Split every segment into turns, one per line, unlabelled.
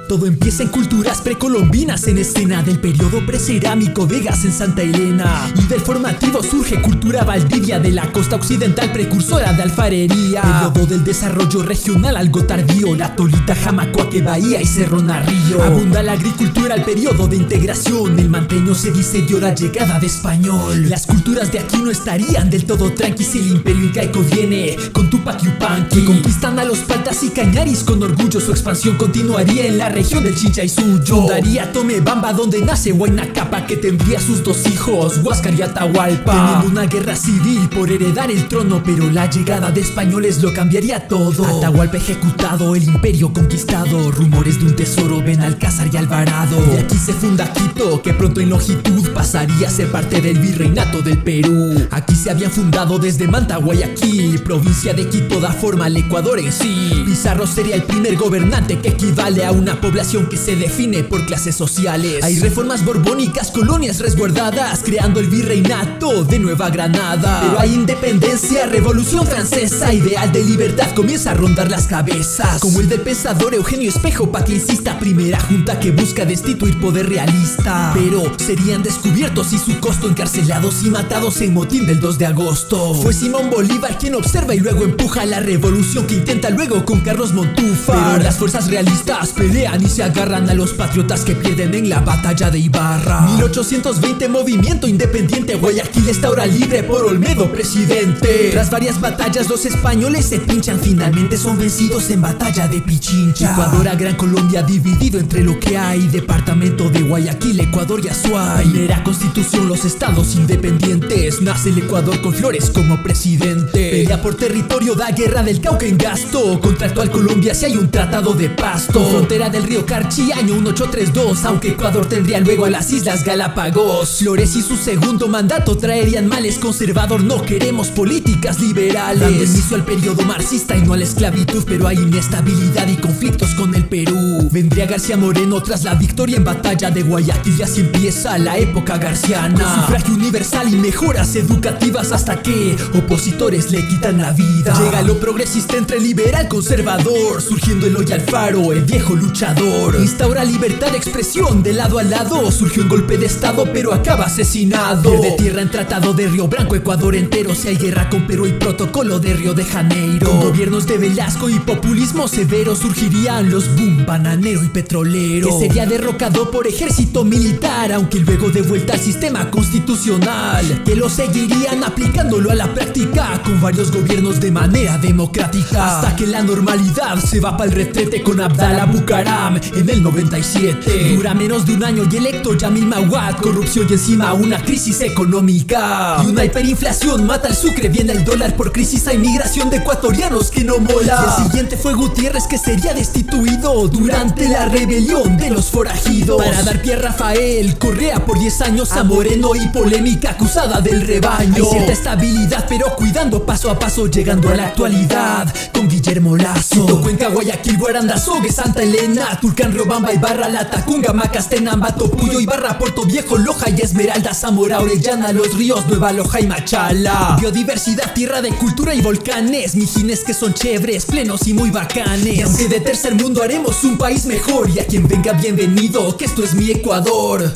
Todo empieza en culturas precolombinas, en escena del periodo precerámico, Vegas en Santa Elena. Y del formativo surge cultura Valdivia, de la costa occidental precursora de alfarería. Periodo del desarrollo regional algo tardío, la Tolita, Jamacoaque, Bahía y Cerro Narrillo. Abunda la agricultura, el periodo de integración, el manteño se dice dio la llegada de español. Las culturas de aquí no estarían del todo tranquis si el imperio incaico viene con Tupac Yupanqui. Conquistan a los paltas y cañaris con orgullo, su expansión continuaría en la región del Chincha y Suyo. Fundaría Tomebamba, donde nace Huayna Cápac, que tendría sus dos hijos, Huáscar y Atahualpa. Teniendo una guerra civil por heredar el trono, pero la llegada de españoles lo cambiaría todo. Atahualpa ejecutado, el imperio conquistado, rumores de un tesoro, Benalcázar y Alvarado. De aquí se funda Quito, que pronto en longitud pasaría a ser parte del virreinato del Perú. Aquí se habían fundado desde Manta, Guayaquil, provincia de Quito da forma al Ecuador en sí. Pizarro sería el primer gobernante, que equivale a una población que se define por clases sociales. Hay reformas borbónicas, colonias resguardadas, creando el virreinato de Nueva Granada. Pero hay independencia, revolución francesa, ideal de libertad comienza a rondar las cabezas, como el del pensador Eugenio Espejo, pa' que insista, primera junta que busca destituir poder realista. Pero serían descubiertos y su costo, encarcelados y matados en motín del 2 de agosto. Fue Simón Bolívar quien observa y luego empuja la revolución que intenta luego con Carlos Montúfar. Pero las fuerzas realistas pelean y se agarran a los patriotas que pierden en la batalla de Ibarra. 1820, movimiento independiente, Guayaquil está ahora libre por Olmedo, presidente. Tras varias batallas los españoles se pinchan, finalmente son vencidos en batalla de Pichincha. Ecuador a Gran Colombia dividido entre lo que hay, departamento de Guayaquil, Ecuador y Azuay. Primera constitución, los estados independientes, nace el Ecuador con Flores como presidente. Pelea por territorio, da guerra del Cauca en gasto, contra actual Colombia si hay un tratado de Pasto. Frontera del río Carchi, año 1832, aunque Ecuador tendría luego a las Islas Galápagos. Flores y su segundo mandato traerían males, conservador, no queremos políticas liberales, dando inicio al periodo marxista y no a la esclavitud. Pero hay inestabilidad y conflictos con el Perú. Vendría García Moreno tras la victoria en batalla de Guayaquil y así empieza la época garciana, con sufragio universal y mejoras educativas, hasta que opositores le quitan la vida. Llega lo progresista entre liberal conservador, surgiendo Eloy Alfaro, el viejo luchador. Instaura libertad de expresión de lado a lado, surgió un golpe de estado pero acaba asesinado. Pierde tierra en tratado de Río Branco, Ecuador entero, si hay guerra con Perú y protocolo de Río de Janeiro. Con gobiernos de Velasco y populismo severo surgirían los boom, bananero y petrolero, que sería derrocado por ejército militar, aunque luego de vuelta al sistema constitucional, que lo seguirían aplicándolo a la práctica con varios gobiernos de manera democrática, hasta que la normalidad se va para el retrete con Abdalá Bucaram en el 97. Dura menos de un año y electo Yamil Mahuad, corrupción y encima una crisis económica y una hiperinflación mata el sucre, viene el dólar por crisis, hay migración de ecuatorianos que no mola. Y el siguiente fue Gutiérrez, que sería destituido durante la rebelión de los forajidos, para dar pie a Rafael Correa por 10 años, a Moreno y polémica acusada del rebaño. Hay cierta estabilidad pero cuidando paso a paso, llegando a la actualidad con Guillermo Lazo. Quito, Cuenca, Guayaquil, Guarandazogue, Santa Elena, Tulcán, Riobamba, Ibarra, Latacunga, Macastenango, Topuyo, Ibarra, Puerto Viejo, Loja y Esmeralda, Zamora, Orellana, Los Ríos, Nueva Loja y Machala. Biodiversidad, tierra de cultura y volcanes, mijines que son chéveres, plenos y muy bacanes. Y aunque de tercer mundo haremos un país mejor, y a quien venga bienvenido, que esto es mi Ecuador.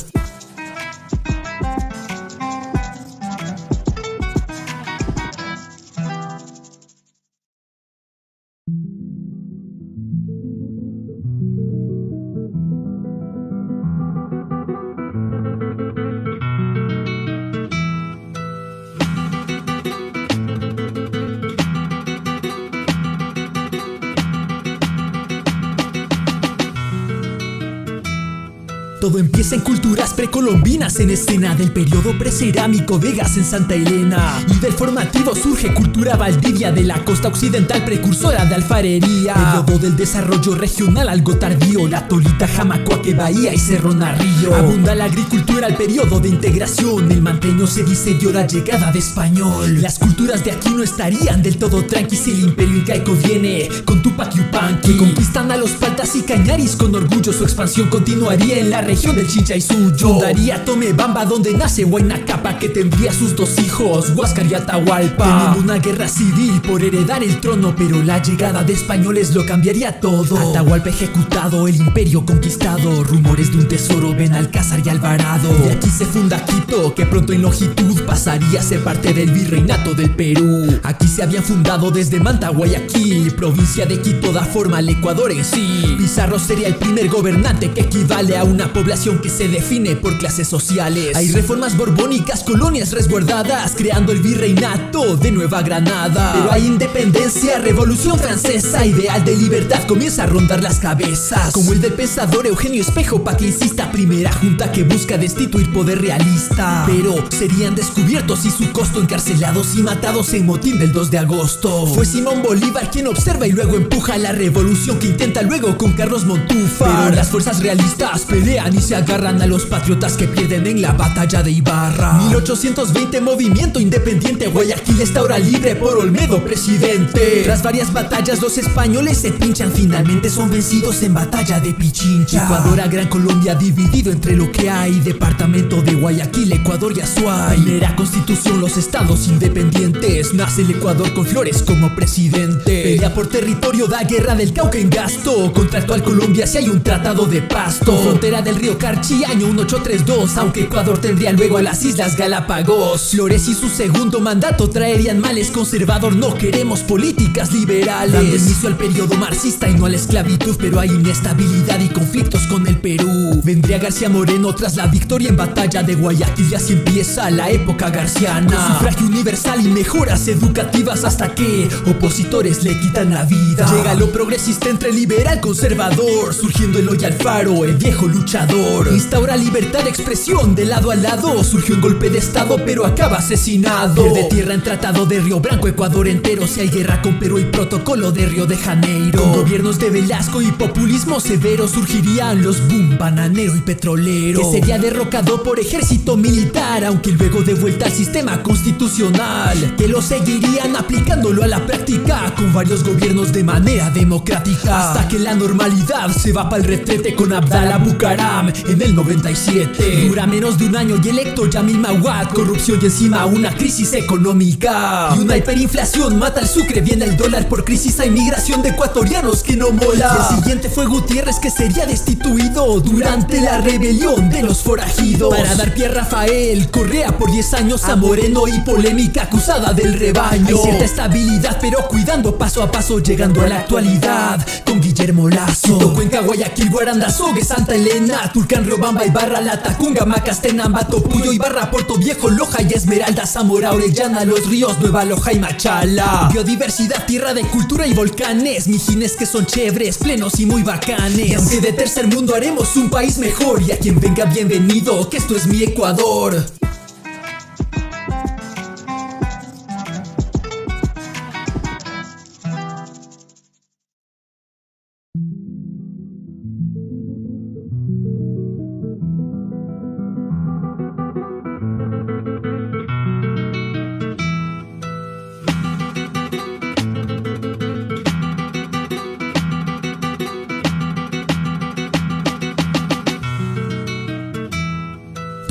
Todo empieza en culturas precolombinas, en escena del periodo precerámico, Vegas en Santa Elena. Y del formativo surge cultura Valdivia, de la costa occidental precursora de alfarería. Periodo del desarrollo regional algo tardío, la Tolita, Jamacoaque, Bahía y Cerro Narrillo. Abunda la agricultura, el periodo de integración, el manteño se dice dio la llegada de español. Las culturas de aquí no estarían del todo tranquis si el imperio incaico viene con Tupac Yupanqui. Conquistan a los paltas y cañaris con orgullo, su expansión continuaría en la región del Chincha y Suyo. Fundaría Tomebamba, donde nace Huayna Cápac, que tendría sus dos hijos, Huáscar y Atahualpa. Teniendo una guerra civil por heredar el trono, pero la llegada de españoles lo cambiaría todo. Atahualpa ejecutado, el imperio conquistado, rumores de un tesoro, Benalcázar y Alvarado. De aquí se funda Quito, que pronto en longitud pasaría a ser parte del virreinato del Perú. Aquí se habían fundado desde Manta, Guayaquil, provincia de Quito da forma al Ecuador en sí. Pizarro sería el primer gobernante que equivale a una población que se define por clases sociales. Hay reformas borbónicas, colonias resguardadas, creando el virreinato de Nueva Granada. Pero hay independencia, revolución francesa, ideal de libertad comienza a rondar las cabezas, como el del pensador Eugenio Espejo, pa' que insista, primera junta que busca destituir poder realista. Pero serían descubiertos y su costo, encarcelados y matados en motín del 2 de agosto. Fue Simón Bolívar quien observa y luego empuja la revolución que intenta luego con Carlos Montúfar. Pero las fuerzas realistas pelean y se agarran a los patriotas que pierden en la batalla de Ibarra. 1820, movimiento independiente, Guayaquil está ahora libre por Olmedo, presidente. Tras varias batallas los españoles se pinchan, finalmente son vencidos en batalla de Pichincha. Ecuador a Gran Colombia dividido entre lo que hay, departamento de Guayaquil, Ecuador y Azuay. Primera constitución, los estados independientes, nace el Ecuador con Flores como presidente. Pelea por territorio, da guerra del Cauca en gasto, contra actual Colombia si hay un tratado de Pasto. Frontera del río Carchi, año 1832, aunque Ecuador tendría luego a las Islas Galápagos. Flores y su segundo mandato traerían males, conservador, no queremos políticas liberales, dando inicio al periodo marxista y no a la esclavitud, pero hay inestabilidad y conflictos con el Perú. Vendría García Moreno tras la victoria en batalla de Guayaquil y así empieza la época garciana, con sufragio universal y mejoras educativas hasta que opositores le quitan la vida. Llega lo progresista entre liberal conservador, surgiendo Eloy Alfaro, el viejo luchador. Instaura libertad de expresión de lado a lado, surgió un golpe de estado pero acaba asesinado. Pierde tierra en tratado de Río Branco, Ecuador entero, si hay guerra con Perú y protocolo de Río de Janeiro. Con gobiernos de Velasco y populismo severo surgirían los boom, bananero y petrolero, que sería derrocado por ejército militar, aunque luego de vuelta al sistema constitucional, que lo seguirían aplicándolo a la práctica con varios gobiernos de manera democrática, hasta que la normalidad se va pa'l retrete con Abdalá Bucaram en el 97. Dura menos de un año y electo Yamil Mahuad, corrupción y encima una crisis económica y una hiperinflación mata al sucre, viene el dólar por crisis, hay migración de ecuatorianos que no mola. Y el siguiente fue Gutiérrez, que sería destituido durante la rebelión de los forajidos, para dar pie a Rafael Correa por 10 años, a Moreno y polémica acusada del rebaño. Hay cierta estabilidad pero cuidando paso a paso, llegando a la actualidad con Guillermo Lazo. Quito, Cuenca, Guayaquil, Guarandazogue, Santa Elena, Tulcán, Riobamba, Ibarra, Latacunga, Macastenango, Topuyo, Ibarra, Puerto Viejo, Loja y Esmeralda, Zamora, Orellana, Los Ríos, Nueva Loja y Machala. Biodiversidad, tierra de cultura y volcanes, mijines que son chéveres, plenos y muy bacanes. Y aunque de tercer mundo haremos un país mejor, y a quien venga bienvenido, que esto es mi Ecuador.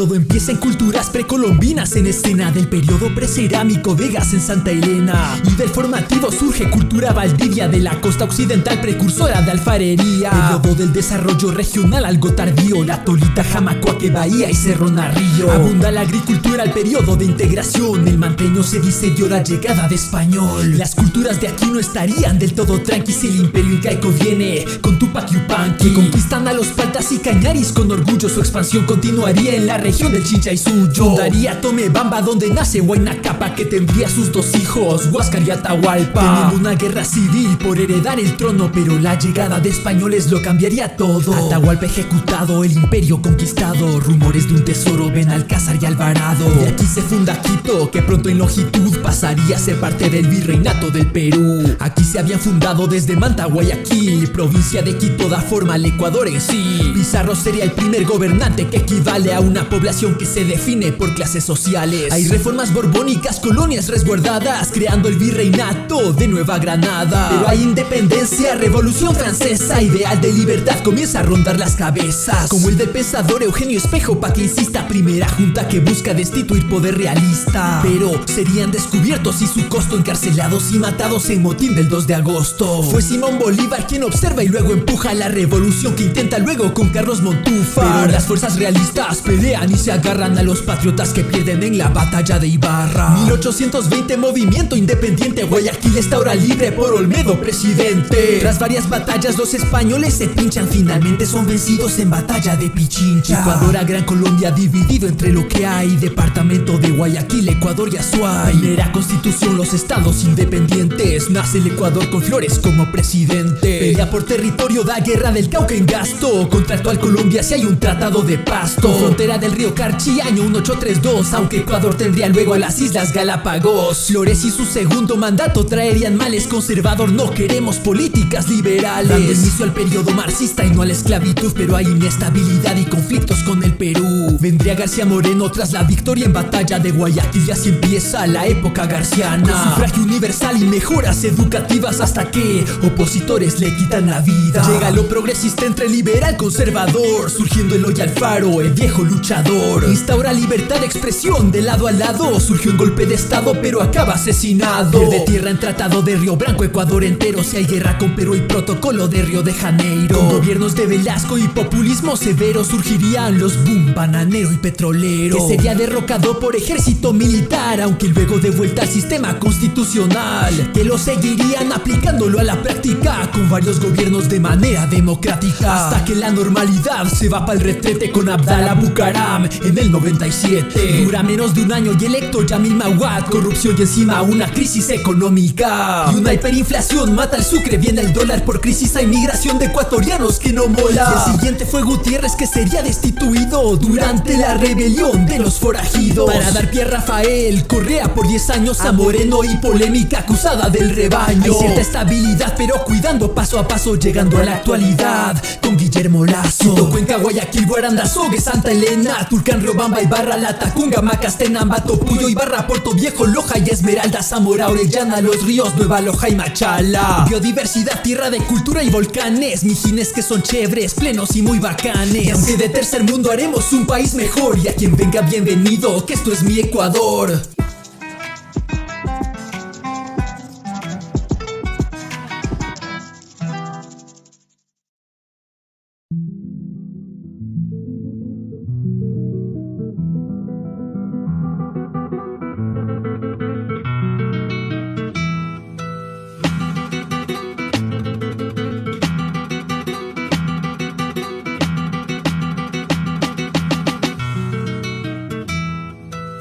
Todo empieza en culturas precolombinas, en escena del periodo precerámico, Vegas en Santa Elena. Y del formativo surge cultura Valdivia, de la costa occidental precursora de alfarería. Periodo del desarrollo regional algo tardío, la Tolita, Jamacoaque, Bahía y Cerro Narrillo. Abunda la agricultura al periodo de integración, el manteño se dice dio la llegada de español. Las culturas de aquí no estarían del todo tranqui si el imperio incaico viene con Tupac Yupanqui, que conquistan a los paltas y cañaris con orgullo. Su expansión continuaría en la región del Chincha y Suyo. Fundaría Tomebamba, donde nace Huayna Cápac, que tendría sus dos hijos, Huáscar y Atahualpa. Teniendo una guerra civil por heredar el trono, pero la llegada de españoles lo cambiaría todo. Atahualpa ejecutado, el imperio conquistado, rumores de un tesoro, Benalcázar y Alvarado. De aquí se funda Quito, que pronto en longitud pasaría a ser parte del virreinato del Perú. Aquí se habían fundado desde Manta, Guayaquil, provincia de Quito da forma al Ecuador en sí. Pizarro sería el primer gobernante que equivale a una población población que se define por clases sociales. Hay reformas borbónicas, colonias resguardadas, creando el virreinato de Nueva Granada. Pero hay independencia, revolución francesa, ideal de libertad comienza a rondar las cabezas, como el del pensador Eugenio Espejo, pa' que insista, primera junta que busca destituir poder realista. Pero serían descubiertos y su costo, encarcelados y matados en motín del 2 de agosto. Fue Simón Bolívar quien observa y luego empuja la revolución que intenta luego con Carlos Montúfar. Pero las fuerzas realistas pelean y se agarran a los patriotas que pierden en la batalla de Ibarra. 1820, movimiento independiente, Guayaquil está ahora libre por Olmedo, presidente. Tras varias batallas los españoles se pinchan, finalmente son vencidos en batalla de Pichincha. Ecuador a Gran Colombia dividido entre lo que hay, departamento de Guayaquil, Ecuador y Azuay. Primera constitución, los estados independientes, nace el Ecuador con Flores como presidente. Pelea por territorio, da guerra del Cauca en gasto, contra actual Colombia si hay un tratado de Pasto. Frontera del río Carchi, año 1832, aunque Ecuador tendría luego a las Islas Galápagos. Flores y su segundo mandato traerían males, conservador, no queremos políticas liberales, dando inicio al periodo marxista y no a la esclavitud. Pero hay inestabilidad y conflictos con el Perú. Vendría García Moreno tras la victoria en batalla de Guayaquil y así empieza la época garciana, con sufragio universal y mejoras educativas, hasta que opositores le quitan la vida. Llega lo progresista entre liberal conservador, surgiendo Eloy Alfaro, el viejo luchador. Instaura libertad de expresión de lado a lado, surgió un golpe de estado pero acaba asesinado. Pierde tierra en tratado de Río Branco, Ecuador entero. Si hay guerra con Perú y protocolo de Río de Janeiro. Con gobiernos de Velasco y populismo severo surgirían los boom, bananero y petrolero, que sería derrocado por ejército militar, aunque luego de vuelta al sistema constitucional, que lo seguirían aplicándolo a la práctica con varios gobiernos de manera democrática, hasta que la normalidad se va para el retrete con Abdalá Bucaram en el 97. Dura menos de un año y electo Yamil Mahuad, corrupción y encima una crisis económica y una hiperinflación mata al sucre, viene el dólar por crisis, hay migración de ecuatorianos que no mola. Y el siguiente fue Gutiérrez, que sería destituido durante la rebelión de los forajidos, para dar pie a Rafael Correa por 10 años, a Moreno y polémica acusada del rebaño. Hay cierta estabilidad pero cuidando paso a paso, llegando a la actualidad con Guillermo Lazo. Quito, Cuenca, Guayaquil, Guaranda, Sogue, Santa Elena, Tulcán, Riobamba, Ibarra, Latacunga, Macastenango, Topuyo, Ibarra, Puerto Viejo, Loja y Esmeralda, Zamora, Orellana, Los Ríos, Nueva Loja y Machala. Biodiversidad, tierra de cultura y volcanes, mijines que son chéveres, plenos y muy bacanes. Y aunque de tercer mundo haremos un país mejor, y a quien venga bienvenido, que esto es mi Ecuador.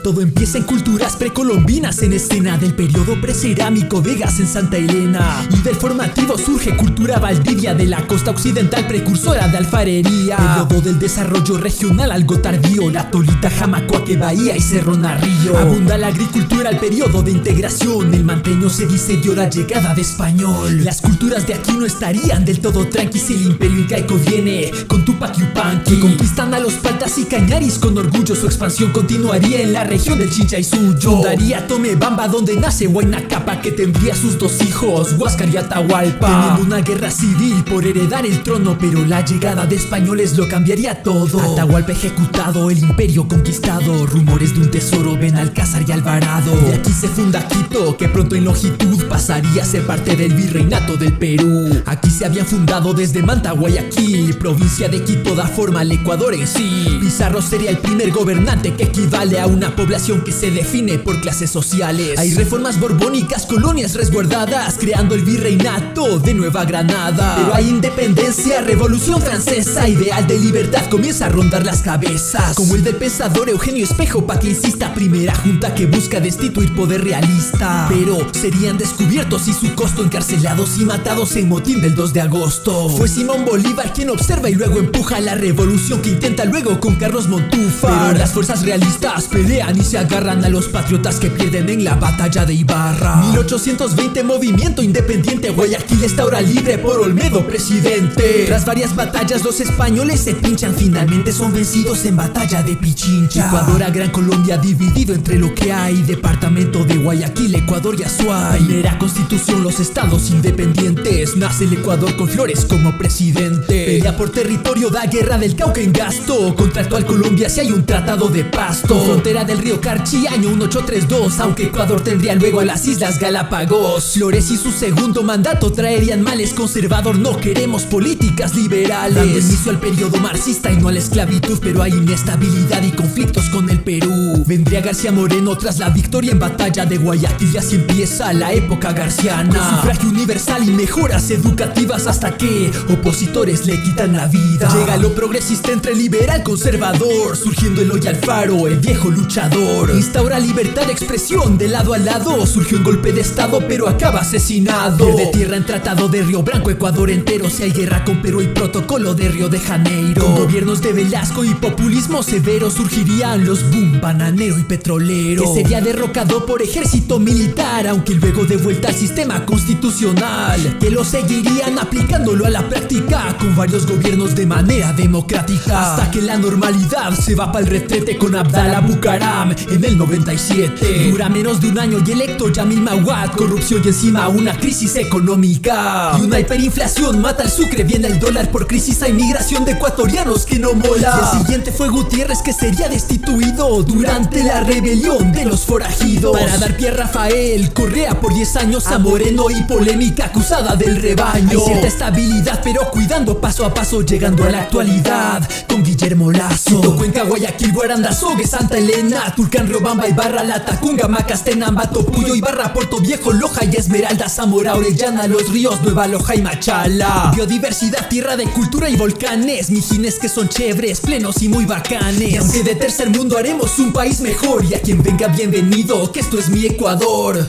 Todo empieza en culturas precolombinas, en escena del periodo precerámico, Vegas en Santa Elena. Y del formativo surge cultura Valdivia, de la costa occidental precursora de alfarería. Periodo del desarrollo regional algo tardío, La Tolita, Jamacuaque, Bahía y Cerro Narrillo. Abunda la agricultura, el periodo de integración, el manteño se dice dio la llegada de español. Las culturas de aquí no estarían del todo tranqui si el imperio incaico viene con Tupac Yupanqui, que conquistan a los paltas y cañaris con orgullo. Su expansión continuaría en la región del Chincha y Suyo. Fundaría Tomebamba, donde nace Huayna Cápac, que tendría sus dos hijos, Huáscar y Atahualpa, teniendo una guerra civil por heredar el trono, pero la llegada de españoles lo cambiaría todo. Atahualpa ejecutado, el imperio conquistado, rumores de un tesoro, Benalcázar y Alvarado. Y aquí se funda Quito, que pronto en longitud pasaría a ser parte del virreinato del Perú. Aquí se habían fundado desde Manta, Guayaquil, provincia de Quito da forma al Ecuador en sí. Pizarro sería el primer gobernante, que equivale a una población que se define por clases sociales. Hay reformas borbónicas, colonias resguardadas, creando el virreinato de Nueva Granada. Pero hay independencia, revolución francesa, ideal de libertad comienza a rondar las cabezas, como el del pensador Eugenio Espejo, pa' que insista, primera junta que busca destituir poder realista. Pero serían descubiertos y su costo, encarcelados y matados en motín del 2 de agosto. Fue Simón Bolívar quien observa y luego empuja la revolución que intenta luego con Carlos Montúfar. Pero las fuerzas realistas pelean y se agarran a los patriotas que pierden en la batalla de Ibarra. 1820 movimiento independiente, Guayaquil está ahora libre por Olmedo presidente. Tras varias batallas los españoles se pinchan, finalmente son vencidos en batalla de Pichincha. Ecuador a Gran Colombia dividido entre lo que hay, departamento de Guayaquil, Ecuador y Azuay. Primera constitución, los estados independientes, nace el Ecuador con Flores como presidente. Pelea por territorio, da guerra del Cauca en gasto, contra actual Colombia si hay un tratado de Pasto. Frontera del río Carchi, año 1832, aunque Ecuador tendría luego a las Islas Galápagos. Flores y su segundo mandato traerían males, conservador, no queremos políticas liberales, dando inicio al periodo marxista y no a la esclavitud, pero hay inestabilidad y conflictos con el Perú. Vendría García Moreno tras la victoria en batalla de Guayaquil y así empieza la época garciana, con sufragio universal y mejoras educativas hasta que opositores le quitan la vida. Llega lo progresista entre liberal conservador, surgiendo Eloy Alfaro, el viejo luchador. Instaura libertad de expresión de lado a lado, surgió un golpe de estado pero acaba asesinado. Pierde tierra en tratado de Río Branco, Ecuador entero, si hay guerra con Perú y protocolo de Río de Janeiro. Con gobiernos de Velasco y populismo severo surgirían los boom, bananero y petrolero, que sería derrocado por ejército militar, aunque luego de vuelta al sistema constitucional, que lo seguirían aplicándolo a la práctica con varios gobiernos de manera democrática, hasta que la normalidad se va pa'l retrete con Abdalá Bucaram en el 97. Dura menos de un año y electo Yamil Mahuad, corrupción y encima una crisis económica y una hiperinflación mata al sucre, viene el dólar, por crisis hay migración de ecuatorianos que no mola. Y el siguiente fue Gutiérrez, que sería destituido durante la rebelión de los forajidos, para dar pie a Rafael Correa por 10 años, a Moreno y polémica acusada del rebaño. Hay cierta estabilidad pero cuidando paso a paso, llegando a la actualidad con Guillermo Lazo. Quito, Cuenca, Guayaquil, Guaranda, Sogue, Santa Elena, Tulcán, Riobamba, Ibarra, La Tacunga, Macastena, Ambato, Puyo, Ibarra, Puerto Viejo, Loja y Esmeralda, Zamora, Orellana, Los Ríos, Nueva Loja y Machala. Biodiversidad, tierra de cultura y volcanes, mijines que son chéveres, plenos y muy bacanes. Y aunque de tercer mundo haremos un país mejor, y a quien venga bienvenido, que esto es mi Ecuador.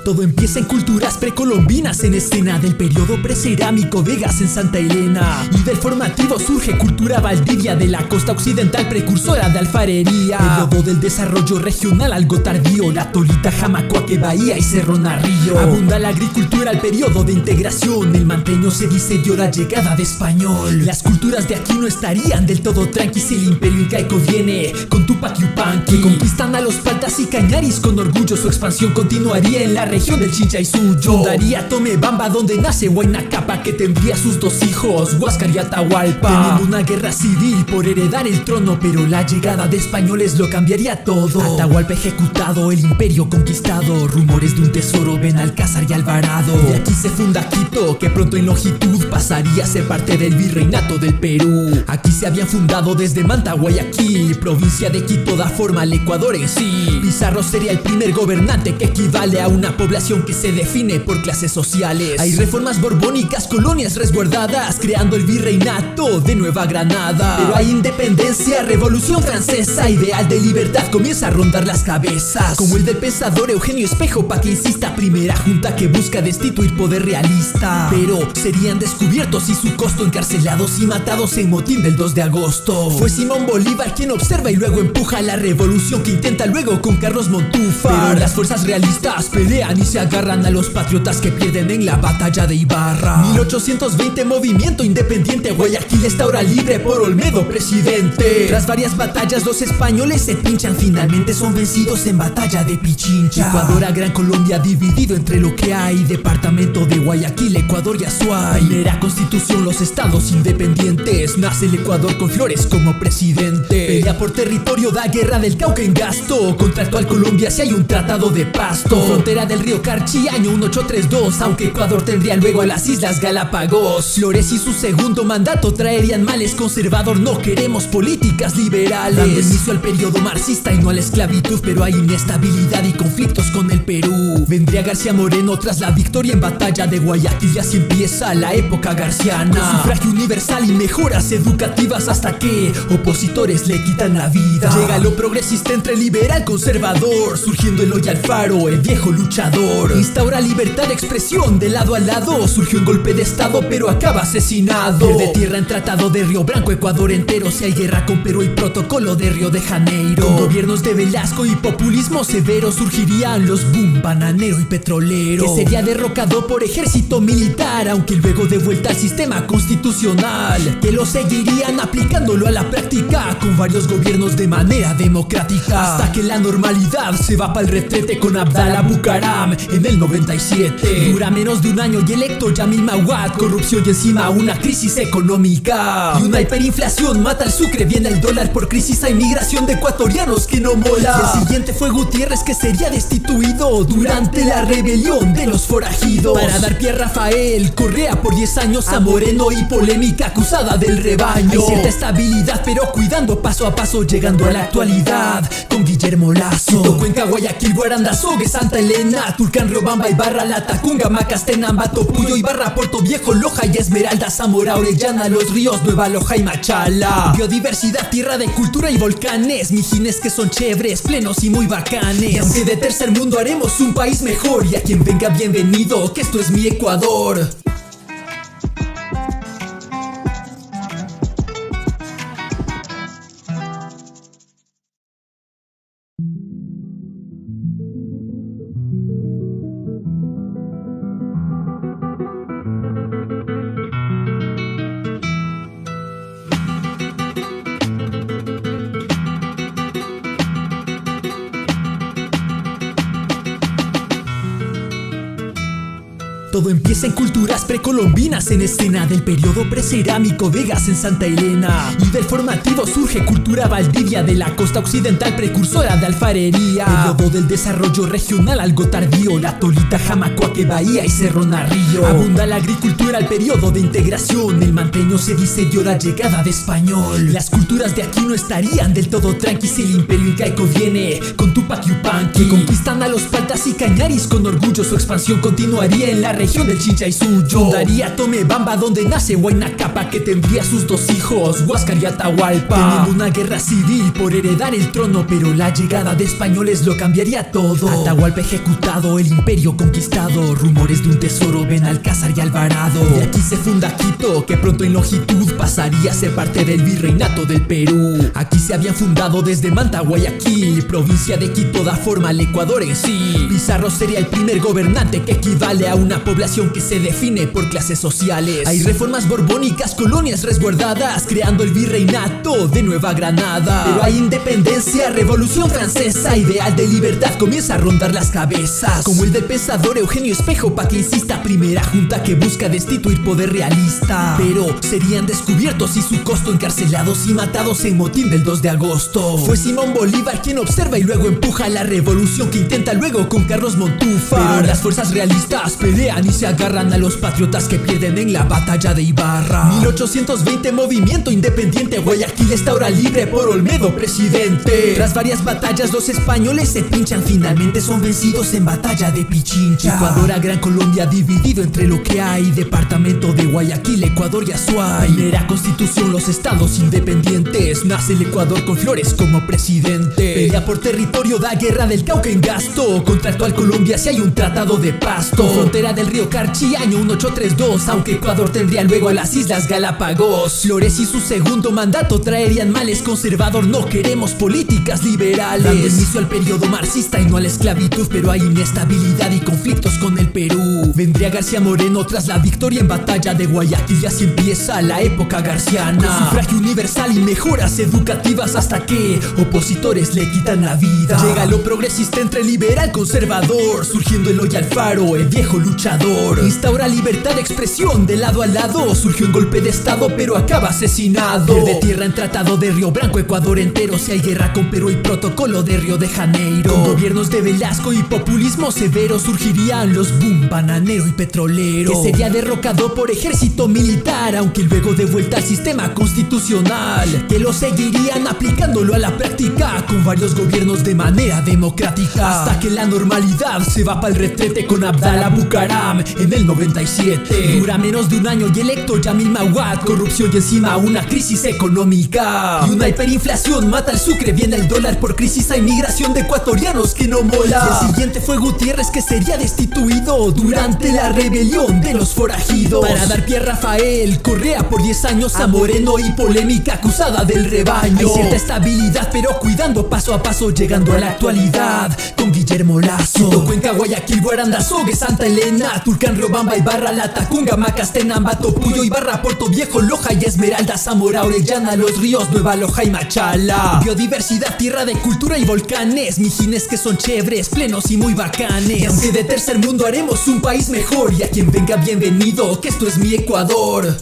Todo empieza en culturas precolombinas, en escena del periodo precerámico, Vegas en Santa Elena. Y del formativo surge cultura Valdivia, de la costa occidental precursora de alfarería. Periodo del desarrollo regional algo tardío, La Tolita, Jamacoaque, Bahía y Cerro Narrillo. Abunda la agricultura al periodo de integración, el manteño se dice dio la llegada de español. Las culturas de aquí no estarían del todo tranqui si el imperio incaico viene con Tupac Yupanqui, que conquistan a los paltas y cañaris con orgullo. Su expansión continuaría en la región del Chincha y Suyo. Fundaría Tomebamba, donde nace Huayna Capa, que tendría sus dos hijos, Huáscar y Atahualpa. Teniendo una guerra civil por heredar el trono, pero la llegada de españoles lo cambiaría todo. Atahualpa ejecutado, el imperio conquistado, rumores de un tesoro, Benalcázar y Alvarado. Y aquí se funda Quito, que pronto en longitud pasaría a ser parte del virreinato del Perú. Aquí se habían fundado desde Manta, Guayaquil, provincia de Quito da forma al Ecuador en sí. Pizarro sería el primer gobernante, que equivale a una población que se define por clases sociales. Hay reformas borbónicas, colonias resguardadas, creando el virreinato de Nueva Granada. Pero hay independencia, revolución francesa, ideal de libertad comienza a rondar las cabezas, como el del pensador Eugenio Espejo, pa' que insista, primera junta que busca destituir poder realista. Pero serían descubiertos y su costo, encarcelados y matados en motín del 2 de agosto. Fue Simón Bolívar quien observa y luego empuja la revolución que intenta luego con Carlos Montúfar. Pero las fuerzas realistas pelean y se agarran a los patriotas que pierden en la batalla de Ibarra. 1820 movimiento independiente, Guayaquil está ahora libre por Olmedo presidente. Tras varias batallas los españoles se pinchan, finalmente son vencidos en batalla de Pichincha. Ecuador a Gran Colombia dividido entre lo que hay, departamento de Guayaquil, Ecuador y Azuay. Primera constitución, los estados independientes, nace el Ecuador con Flores como presidente. Pelea por territorio, da guerra del Cauca en gasto, contra actual Colombia si hay un tratado de Pasto. Frontera del río Carchi, año 1832. Aunque Ecuador tendría luego a las Islas Galápagos. Flores y su segundo mandato traerían males. Conservador, no queremos políticas liberales. Dando inicio al periodo marxista y no a la esclavitud. Pero hay inestabilidad y conflictos con el Perú. Vendría García Moreno tras la victoria en batalla de Guayaquil. Y así empieza la época garciana. Con sufragio universal y mejoras educativas, hasta que opositores le quitan la vida. Llega lo progresista entre liberal conservador, surgiendo Eloy Alfaro, el viejo luchador. Instaura libertad de expresión de lado a lado. Surgió un golpe de estado pero acaba asesinado. Pierde tierra en tratado de Río Branco, Ecuador entero. Si hay guerra con Perú y protocolo de Río de Janeiro. Con gobiernos de Velasco y populismo severo, surgirían los boom, bananero y petrolero. Que sería derrocado por ejército militar, aunque luego de vuelta al sistema constitucional. Que lo seguirían aplicándolo a la práctica, con varios gobiernos de manera democrática. Hasta que la normalidad se va pa'l retrete con Abdalá Bucaram en el 97. Dura menos de un año y electo Yamil Mahuad. Corrupción y encima una crisis económica. Y una hiperinflación mata al sucre. Viene el dólar por crisis, hay migración de ecuatorianos que no mola. Y el siguiente fue Gutiérrez, que sería destituido durante la rebelión de los forajidos. Para dar pie a Rafael Correa por 10 años, a Moreno y polémica acusada del rebaño. Hay cierta estabilidad pero cuidando paso a paso, llegando a la actualidad con Guillermo Lazo. Cuenca, Guayaquil, Guaranda, Sogue, Santa Elena, Tulcán, Riobamba, Ibarra, La Tacunga, Macastena, Ambato, Puyo, Ibarra, Puerto Viejo, Loja y Esmeralda, Zamora, Orellana, Los Ríos, Nueva Loja y Machala. Biodiversidad, tierra de cultura y volcanes, mijines que son chéveres, plenos y muy bacanes. Y aunque de tercer mundo haremos un país mejor, y a quien venga bienvenido, que esto es mi Ecuador. Todo empieza en culturas precolombinas, en escena del periodo precerámico, Vegas en Santa Elena. Y del formativo surge cultura Valdivia, de la costa occidental precursora de alfarería. Periodo del desarrollo regional algo tardío, La Tolita, Jamacuaque, Bahía y Cerro Narrillo. Abunda la agricultura, el periodo de integración, el manteño se dice la llegada de español. Las culturas de aquí no estarían del todo tranqui si el imperio incaico viene con Tupac Yupanqui. Que conquistan a los paltas y cañaris con orgullo, su expansión continuaría en la región del Chincha y Suyo. Fundaría Tomebamba, donde nace Huayna Capa, que tendría sus dos hijos, Huáscar y Atahualpa. Teniendo una guerra civil por heredar el trono, pero la llegada de españoles lo cambiaría todo. Atahualpa ejecutado, el imperio conquistado, rumores de un tesoro, Benalcázar y Alvarado. Y aquí se funda Quito, que pronto en longitud pasaría a ser parte del virreinato del Perú. Aquí se habían fundado desde Manta, Guayaquil, provincia de Quito da forma al Ecuador en sí. Pizarro sería el primer gobernante, que equivale a una población que se define por clases sociales. Hay reformas borbónicas, colonias resguardadas, creando el virreinato de Nueva Granada. Pero hay independencia, revolución francesa, ideal de libertad comienza a rondar las cabezas, como el del pensador Eugenio Espejo, pa' que insista, primera junta que busca destituir poder realista. Pero serían descubiertos y su costo, encarcelados y matados en motín del 2 de agosto. Fue Simón Bolívar quien observa y luego empuja la revolución que intenta luego con Carlos Montúfar. Pero las fuerzas realistas pelean y se agarran a los patriotas que pierden en la batalla de Ibarra. 1820, movimiento independiente, Guayaquil está ahora libre por Olmedo, presidente. Tras varias batallas los españoles se pinchan, finalmente son vencidos en batalla de Pichincha. Ecuador a Gran Colombia dividido entre lo que hay, departamento de Guayaquil, Ecuador y Azuay. Primera constitución, los estados independientes, nace el Ecuador con Flores como presidente. Pelea por territorio, da guerra del Cauca en gasto, contra actual Colombia si hay un tratado de Pasto. Frontera del río Carchi, año 1832, aunque Ecuador tendría luego a las Islas Galápagos. Flores y su segundo mandato traerían males. Conservador, no queremos políticas liberales. Dando inicio al periodo marxista y no a la esclavitud, pero hay inestabilidad y conflictos con el Perú. Vendría García Moreno tras la victoria en batalla de Guayaquil, y así empieza la época garciana. Con sufragio universal y mejoras educativas, hasta que opositores le quitan la vida. Llega lo progresista entre liberal conservador, surgiendo Eloy Alfaro, el viejo luchador. Ecuador. Instaura libertad de expresión de lado a lado. Surgió un golpe de estado pero acaba asesinado. Pierde tierra en tratado de Río Branco, Ecuador entero. Si hay guerra con Perú y protocolo de Río de Janeiro. Con gobiernos de Velasco y populismo severo surgirían los boom, bananero y petrolero. Que sería derrocado por ejército militar, aunque luego de vuelta al sistema constitucional, que lo seguirían aplicándolo a la práctica con varios gobiernos de manera democrática, hasta que la normalidad se va pa'l retrete con Abdallah Bucaram en el 97. Dura menos de un año y electo Yamil Mahuad, corrupción y encima una crisis económica y una hiperinflación mata al sucre, viene el dólar por crisis, hay migración de ecuatorianos que no mola. Y el siguiente fue Gutiérrez, que sería destituido durante la rebelión de los forajidos, para dar pie a Rafael Correa por 10 años, a Moreno y polémica acusada del rebaño. Hay cierta estabilidad pero cuidando paso a paso, llegando a la actualidad con Guillermo Lazo. Quito, Cuenca, Guayaquil, Guarandazogue, Santa Elena, Tulcán, Riobamba, Ibarra, Latacunga, Macastenango, Topuyo, Ibarra, Puerto Viejo, Loja y Esmeralda, Zamora, Orellana, Los Ríos, Nueva Loja y Machala. Biodiversidad, tierra de cultura y volcanes, mijines que son chéveres, plenos y muy bacanes. Y aunque de tercer mundo haremos un país mejor, y a quien venga bienvenido, que esto es mi Ecuador.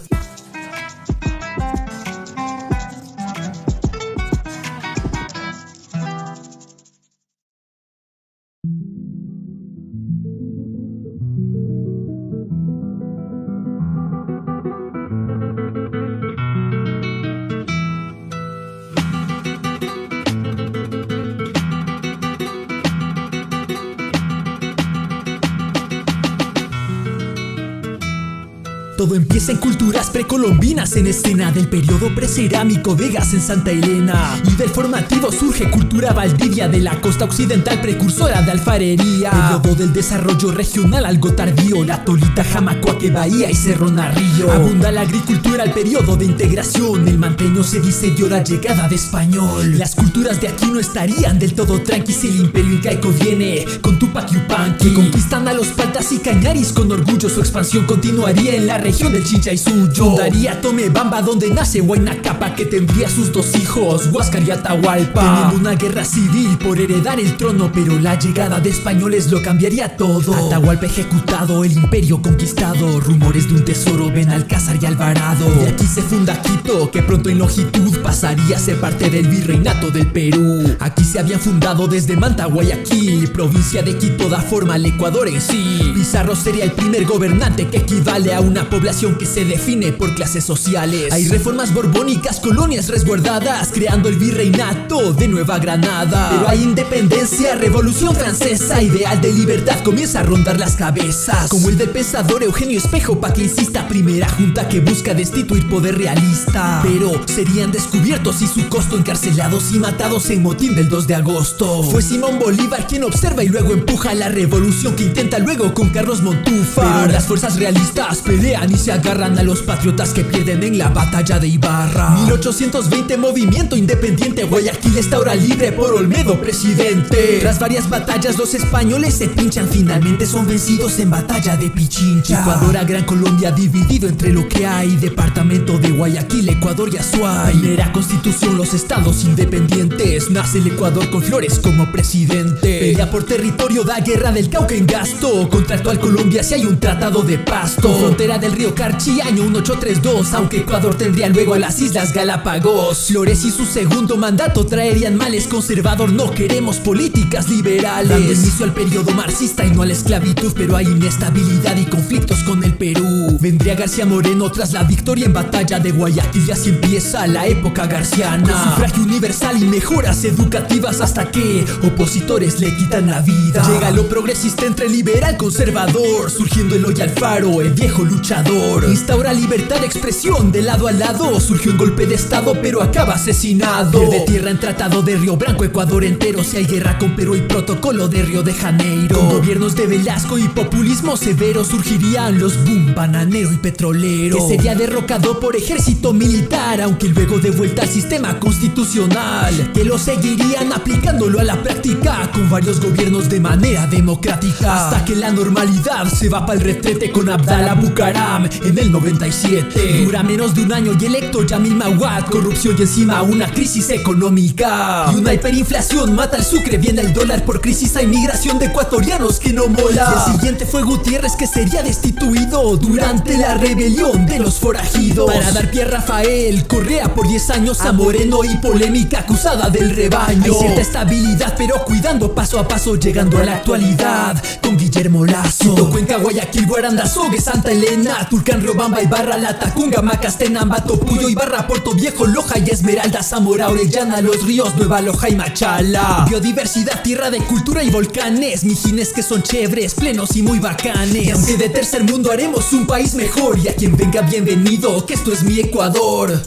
Todo empieza en culturas precolombinas, en escena del periodo precerámico, Vegas en Santa Elena. Y del formativo surge cultura Valdivia, de la costa occidental precursora de alfarería. Periodo del desarrollo regional algo tardío, La Tolita, Jamacoaque, Bahía y Cerro Narrillo. Abunda la agricultura al periodo de integración, el manteño se dice dio la llegada de español. Las culturas de aquí no estarían del todo tranqui si el imperio incaico viene con Tupac Yupanqui, que conquistan a los paltas y cañaris con orgullo. Su expansión continuaría en la región del Chincha y Suyo. Fundaría Tomebamba, donde nace Huayna Capa, que tendría sus dos hijos, Huáscar y Atahualpa. Teniendo una guerra civil por heredar el trono, pero la llegada de españoles lo cambiaría todo. Atahualpa ejecutado, el imperio conquistado, rumores de un tesoro, Benalcázar y Alvarado. De aquí se funda Quito, que pronto en longitud pasaría a ser parte del virreinato del Perú. Aquí se habían fundado desde Manta, Guayaquil, provincia de Quito da forma al Ecuador en sí. Pizarro sería el primer gobernante, que equivale a una población que se define por clases sociales. Hay reformas borbónicas, colonias resguardadas, creando el virreinato de Nueva Granada. Pero hay independencia, revolución francesa, ideal de libertad comienza a rondar las cabezas, como el del pensador Eugenio Espejo, pa' que insista, primera junta que busca destituir poder realista. Pero serían descubiertos y su costo, encarcelados y matados en motín del 2 de agosto. Fue Simón Bolívar quien observa y luego empuja la revolución que intenta luego con Carlos Montúfar. Pero las fuerzas realistas pelean y se agarran a los patriotas que pierden en la batalla de Ibarra. 1820, movimiento independiente, Guayaquil está ahora libre por Olmedo, presidente. Tras varias batallas los españoles se pinchan, finalmente son vencidos en batalla de Pichincha. Ecuador a Gran Colombia dividido entre lo que hay, departamento de Guayaquil, Ecuador y Azuay. Primera constitución, los estados independientes, nace el Ecuador con Flores como presidente. Pelea por territorio, da guerra del Cauca en gasto, contra actual Colombia si hay un tratado de Pasto. Frontera del río Carchi, año 1832, aunque Ecuador tendría luego a las Islas Galápagos. Flores y su segundo mandato traerían males, conservador, no queremos políticas liberales, dando inicio al periodo marxista y no a la esclavitud, pero hay inestabilidad y conflictos con el Perú. Vendría García Moreno tras la victoria en batalla de Guayaquil y así empieza la época garciana, con sufragio universal y mejoras educativas, hasta que opositores le quitan la vida. Llega lo progresista entre liberal conservador, surgiendo Eloy Alfaro, el viejo luchador. Instaura libertad de expresión de lado a lado, surgió un golpe de estado pero acaba asesinado. Pierde tierra en tratado de Río Branco, Ecuador entero. Si hay guerra con Perú y protocolo de Río de Janeiro. Con gobiernos de Velasco y populismo severo surgirían los boom, bananeros bananero y petrolero, que sería derrocado por ejército militar, aunque luego de vuelta al sistema constitucional, que lo seguirían aplicándolo a la práctica con varios gobiernos de manera democrática, hasta que la normalidad se va para el retrete con Abdallah Bucaram en el 97. Dura menos de un año y electo Yamil Mawad, corrupción y encima una crisis económica y una hiperinflación mata al sucre, viene el dólar, por crisis hay migración de ecuatorianos que no mola. Y el siguiente fue Gutiérrez, que sería destituido durante la rebelión de los forajidos, para dar pie a Rafael Correa por 10 años, a Moreno y polémica acusada del rebaño. Hay cierta estabilidad pero cuidando paso a paso, llegando a la actualidad con Guillermo Lazo. Quito, Cuenca, Guayaquil, Guarandazogue, Santa Elena, Tulcán, Riobamba, Ibarra, La Tacunga, Macastena, Ambato, Puyo, Ibarra, Puerto Viejo, Loja y Esmeralda, Zamora, Orellana, Los Ríos, Nueva Loja y Machala. Biodiversidad, tierra de cultura y volcanes, mijines que son chéveres, plenos y muy bacanes. Y aunque de tercer mundo haremos un país mejor, y a quien venga bienvenido, que esto es mi Ecuador.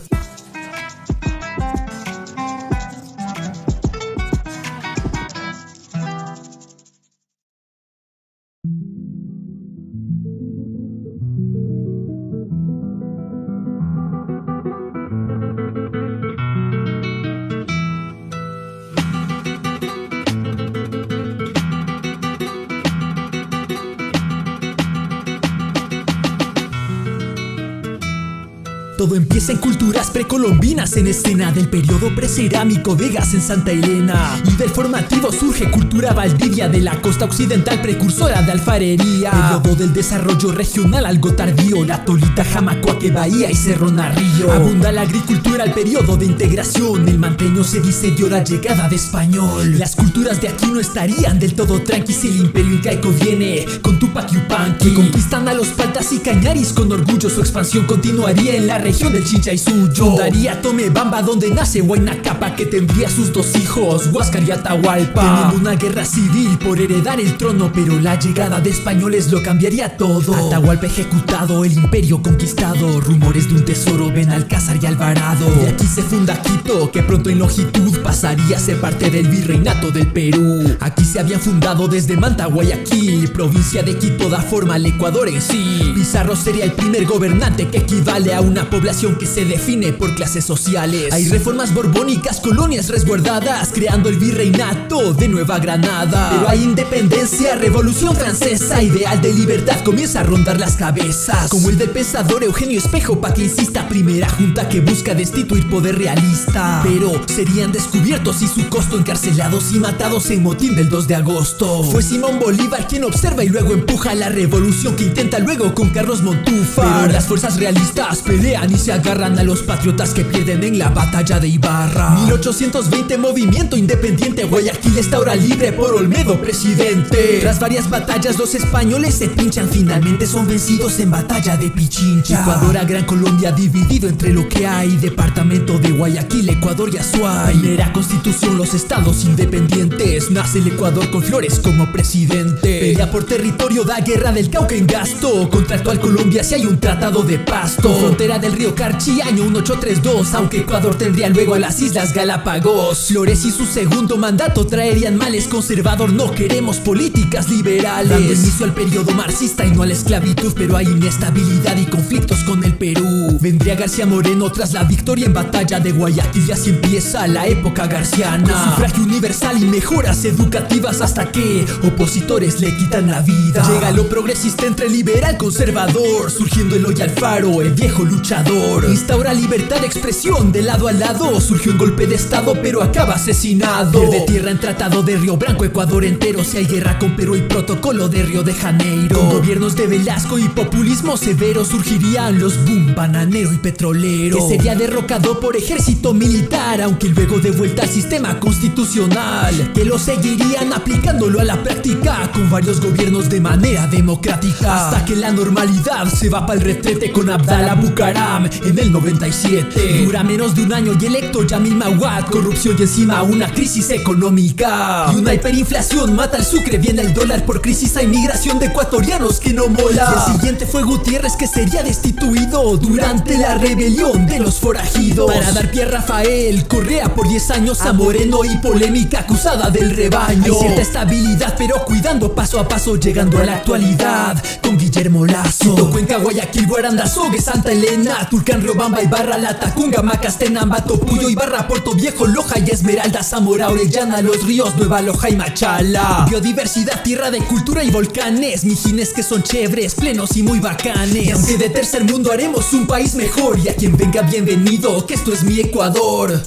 Todo empieza en culturas precolombinas, en escena del periodo precerámico, Vegas en Santa Elena. Y del formativo surge cultura Valdivia, de la costa occidental precursora de alfarería. Periodo del desarrollo regional algo tardío, La Tolita, Jamacoaque, Bahía y Cerro Narrillo. Abunda la agricultura, el periodo de integración, el manteño se dice dio la llegada de español. Las culturas de aquí no estarían del todo tranqui si el imperio incaico viene con Tupac Yupanqui, que conquistan a los paltas y cañaris con orgullo. Su expansión continuaría en la región del Chincha y Suyo. Fundaría Tomebamba, donde nace Huayna Capac, que tendría sus dos hijos, Huáscar y Atahualpa, teniendo una guerra civil por heredar el trono, pero la llegada de españoles lo cambiaría todo. Atahualpa ejecutado, el imperio conquistado, rumores de un tesoro, Benalcázar y Alvarado. Y aquí se funda Quito, que pronto en longitud pasaría a ser parte del virreinato del Perú. Aquí se habían fundado desde Manta, Guayaquil, provincia de Quito da forma al Ecuador en sí. Pizarro sería el primer gobernante, que equivale a una población que se define por clases sociales. Hay reformas borbónicas, colonias resguardadas, creando el virreinato de Nueva Granada. Pero hay independencia, revolución francesa, ideal de libertad comienza a rondar las cabezas, como el del pensador Eugenio Espejo, pa' que insista, primera junta que busca destituir poder realista. Pero serían descubiertos y su costo, encarcelados y matados en motín del 2 de agosto. Fue Simón Bolívar quien observa y luego empuja la revolución que intenta luego con Carlos Montúfar. Pero las fuerzas realistas pelean y se agarran a los patriotas que pierden en la batalla de Ibarra. 1820, movimiento independiente, Guayaquil está ahora libre por Olmedo, presidente. Tras varias batallas los españoles se pinchan, finalmente son vencidos en batalla de Pichincha. Ecuador a Gran Colombia dividido entre lo que hay, departamento de Guayaquil, Ecuador y Azuay. Primera constitución, los estados independientes, nace el Ecuador con Flores como presidente. Pelea por territorio, da guerra del Cauca en gasto, contra actual Colombia si hay un tratado de Pasto. Frontera del río Carchi, año 1832, aunque Ecuador tendría luego a las Islas Galápagos. Flores y su segundo mandato traerían males, conservador, no queremos políticas liberales, dando inicio al periodo marxista y no a la esclavitud, pero hay inestabilidad y conflictos con el Perú. Vendría García Moreno tras la victoria en batalla de Guayaquil y así empieza la época garciana, con sufragio universal y mejoras educativas, hasta que opositores le quitan la vida. Llega lo progresista entre liberal conservador, surgiendo Eloy Alfaro, el viejo luchador. Instaura libertad de expresión de lado a lado, surgió un golpe de estado pero acaba asesinado. Pierde tierra en tratado de Río Branco, Ecuador entero, si hay guerra con Perú y protocolo de Río de Janeiro. Con gobiernos de Velasco y populismo severo surgirían los boom, bananero y petrolero, que sería derrocado por ejército militar, aunque luego de vuelta al sistema constitucional, que lo seguirían aplicándolo a la práctica con varios gobiernos de manera democrática, hasta que la normalidad se va para el retrete con Abdallah Bucaram en el 97. Dura menos de un año y electo Yamil Mawad, corrupción y encima una crisis económica y una hiperinflación mata al sucre, viene el dólar, por crisis hay migración de ecuatorianos que no mola. Y el siguiente fue Gutiérrez, que sería destituido durante durante la rebelión de los forajidos. Para dar pie a Rafael Correa por 10 años a Moreno y polémica acusada del rebaño. Hay cierta estabilidad pero cuidando paso a paso llegando a la actualidad con Guillermo Lazo. Quito, Cuenca, Guayaquil, Guaranda, Sogue, Santa Elena, Tulcán, Riobamba, Ibarra, Latacunga, Macastenango, Topuyo, Ibarra, Puerto Viejo, Loja y Esmeralda, Zamora, Orellana, Los Ríos, Nueva Loja y Machala. Biodiversidad, tierra de cultura y volcanes, mijines que son chéveres, plenos y muy bacanes. Y aunque de tercer mundo haremos un país mejor, y a quien venga bienvenido, que esto es mi Ecuador.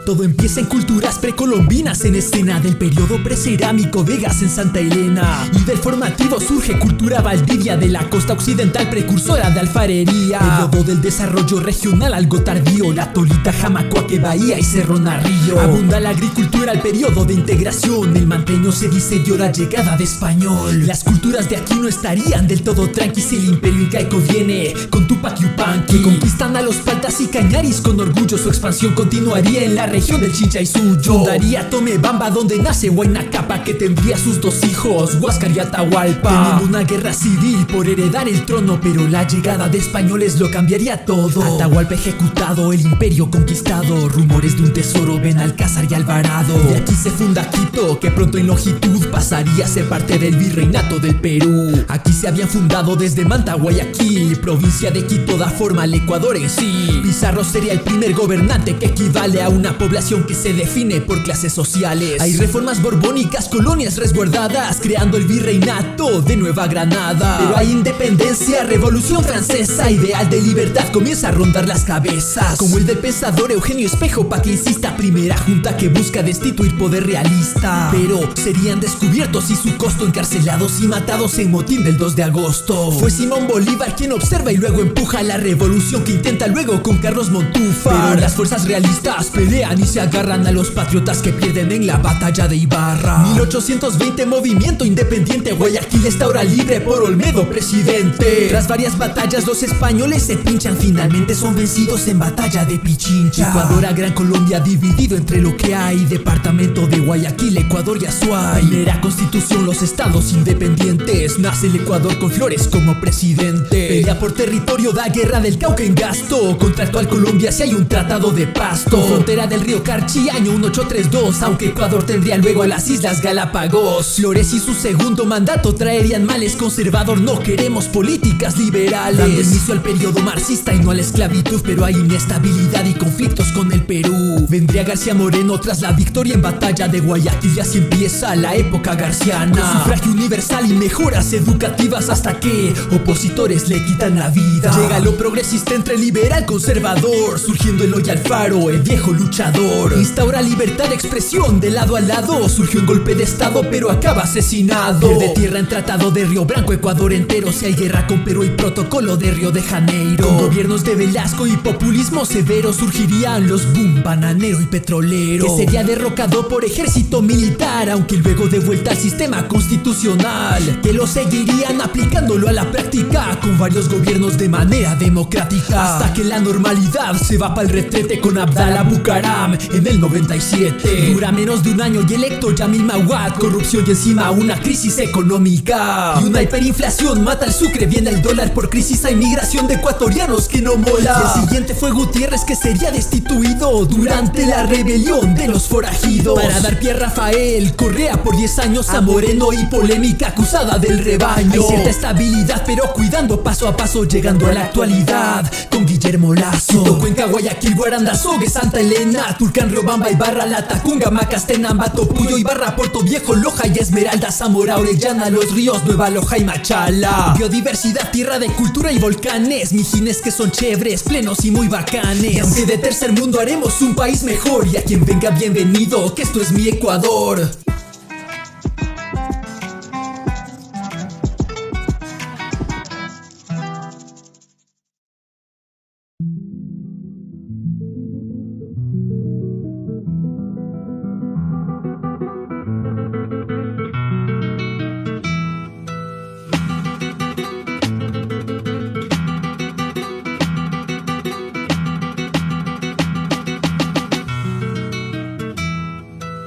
Todo empieza en culturas precolombinas en escena del periodo precerámico Vegas en Santa Elena. Y del formativo surge cultura Valdivia de la costa occidental precursora de alfarería. Periodo del desarrollo regional algo tardío, la Tolita, Jamacuaque, Bahía y Cerro Narrillo. Abunda la agricultura al periodo de integración, el manteño se dice dio la llegada de español. Las culturas de aquí no estarían del todo tranqui si el imperio incaico viene con Tupac Yupanqui. Conquistan a los paltas y cañaris con orgullo, su expansión continuaría en la región del Chincha y Suyo. Fundaría Tomebamba donde nace Huayna Capa, que tendría sus 2 hijos, Huáscar y Atahualpa. Teniendo una guerra civil por heredar el trono, pero la llegada de españoles lo cambiaría todo. Atahualpa ejecutado, el imperio conquistado, rumores de un tesoro ven Alcázar y Alvarado. De aquí se funda Quito, que pronto en longitud pasaría a ser parte del virreinato del Perú. Aquí se habían fundado desde Manta, Guayaquil, provincia de Quito da forma al Ecuador en sí. Pizarro sería el primer gobernante que equivale a una población que se define por clases sociales. Hay reformas borbónicas, colonias resguardadas, creando el virreinato de Nueva Granada. Pero hay independencia, revolución francesa, ideal de libertad comienza a rondar las cabezas, como el del pensador Eugenio Espejo, pa' que insista, primera junta que busca destituir poder realista. Pero serían descubiertos y su costo, encarcelados y matados en motín del 2 de agosto. Fue Simón Bolívar quien observa y luego empuja la revolución que intenta luego con Carlos Montúfar. Pero las fuerzas realistas pelean y se agarran a los patriotas que pierden en la batalla de Ibarra. 1820 movimiento independiente, Guayaquil está ahora libre por Olmedo presidente. Tras varias batallas los españoles se pinchan, finalmente son vencidos en batalla de Pichincha. Ecuador a Gran Colombia dividido entre lo que hay, departamento de Guayaquil, Ecuador y Azuay. Primera constitución, los estados independientes, nace el Ecuador con Flores como presidente. Pelea por territorio, da guerra del Cauca en gasto, contra actual Colombia si hay un tratado de Pasto. Frontera del río Carchi, año 1832, aunque Ecuador tendría luego a las Islas Galápagos. Flores y su segundo mandato traerían males, conservador, no queremos políticas liberales, dando inicio al periodo marxista y no a la esclavitud, pero hay inestabilidad y conflictos con el Perú. Vendría García Moreno tras la victoria en batalla de Guayaquil y así empieza la época garciana, con sufragio universal y mejoras educativas hasta que opositores le quitan la vida. Llega lo progresista entre liberal conservador, surgiendo Eloy Alfaro, el viejo luchador. Instaura libertad de expresión de lado a lado, surgió un golpe de estado pero acaba asesinado. Pierde tierra en tratado de Río Branco, Ecuador entero, si hay guerra con Perú y protocolo de Río de Janeiro. Con gobiernos de Velasco y populismo severo surgirían los boom, bananero y petrolero, que sería derrocado por ejército militar, aunque luego de vuelta al sistema constitucional, que lo seguirían aplicándolo a la práctica con varios gobiernos de manera democrática, hasta que la normalidad se va pa'l retrete con Abdalá Bucaram en el 97. Dura menos de un año y electo Yamil Mahuad, corrupción y encima una crisis económica y una hiperinflación mata el sucre, viene el dólar por crisis, hay migración de ecuatorianos que no mola. Y el siguiente fue Gutiérrez, que sería destituido durante la rebelión de los forajidos. Para dar pie a Rafael Correa por 10 años a Moreno y polémica acusada del rebaño. Hay cierta estabilidad pero cuidando paso a paso llegando a la actualidad con Guillermo Lazo. Quito, Cuenca, Guayaquil, Guaranda, Sogue, Santa Elena, Tulcán, Riobamba, Ibarra, Latacunga, Macastenango, Topuyo, Ibarra, Puerto Viejo, Loja y Esmeralda, Zamora, Orellana, Los Ríos, Nueva Loja y Machala. Biodiversidad, tierra de cultura y volcanes, mijines que son chéveres, plenos y muy bacanes. Y aunque de tercer mundo haremos un país mejor, y a quien venga bienvenido, que esto es mi Ecuador.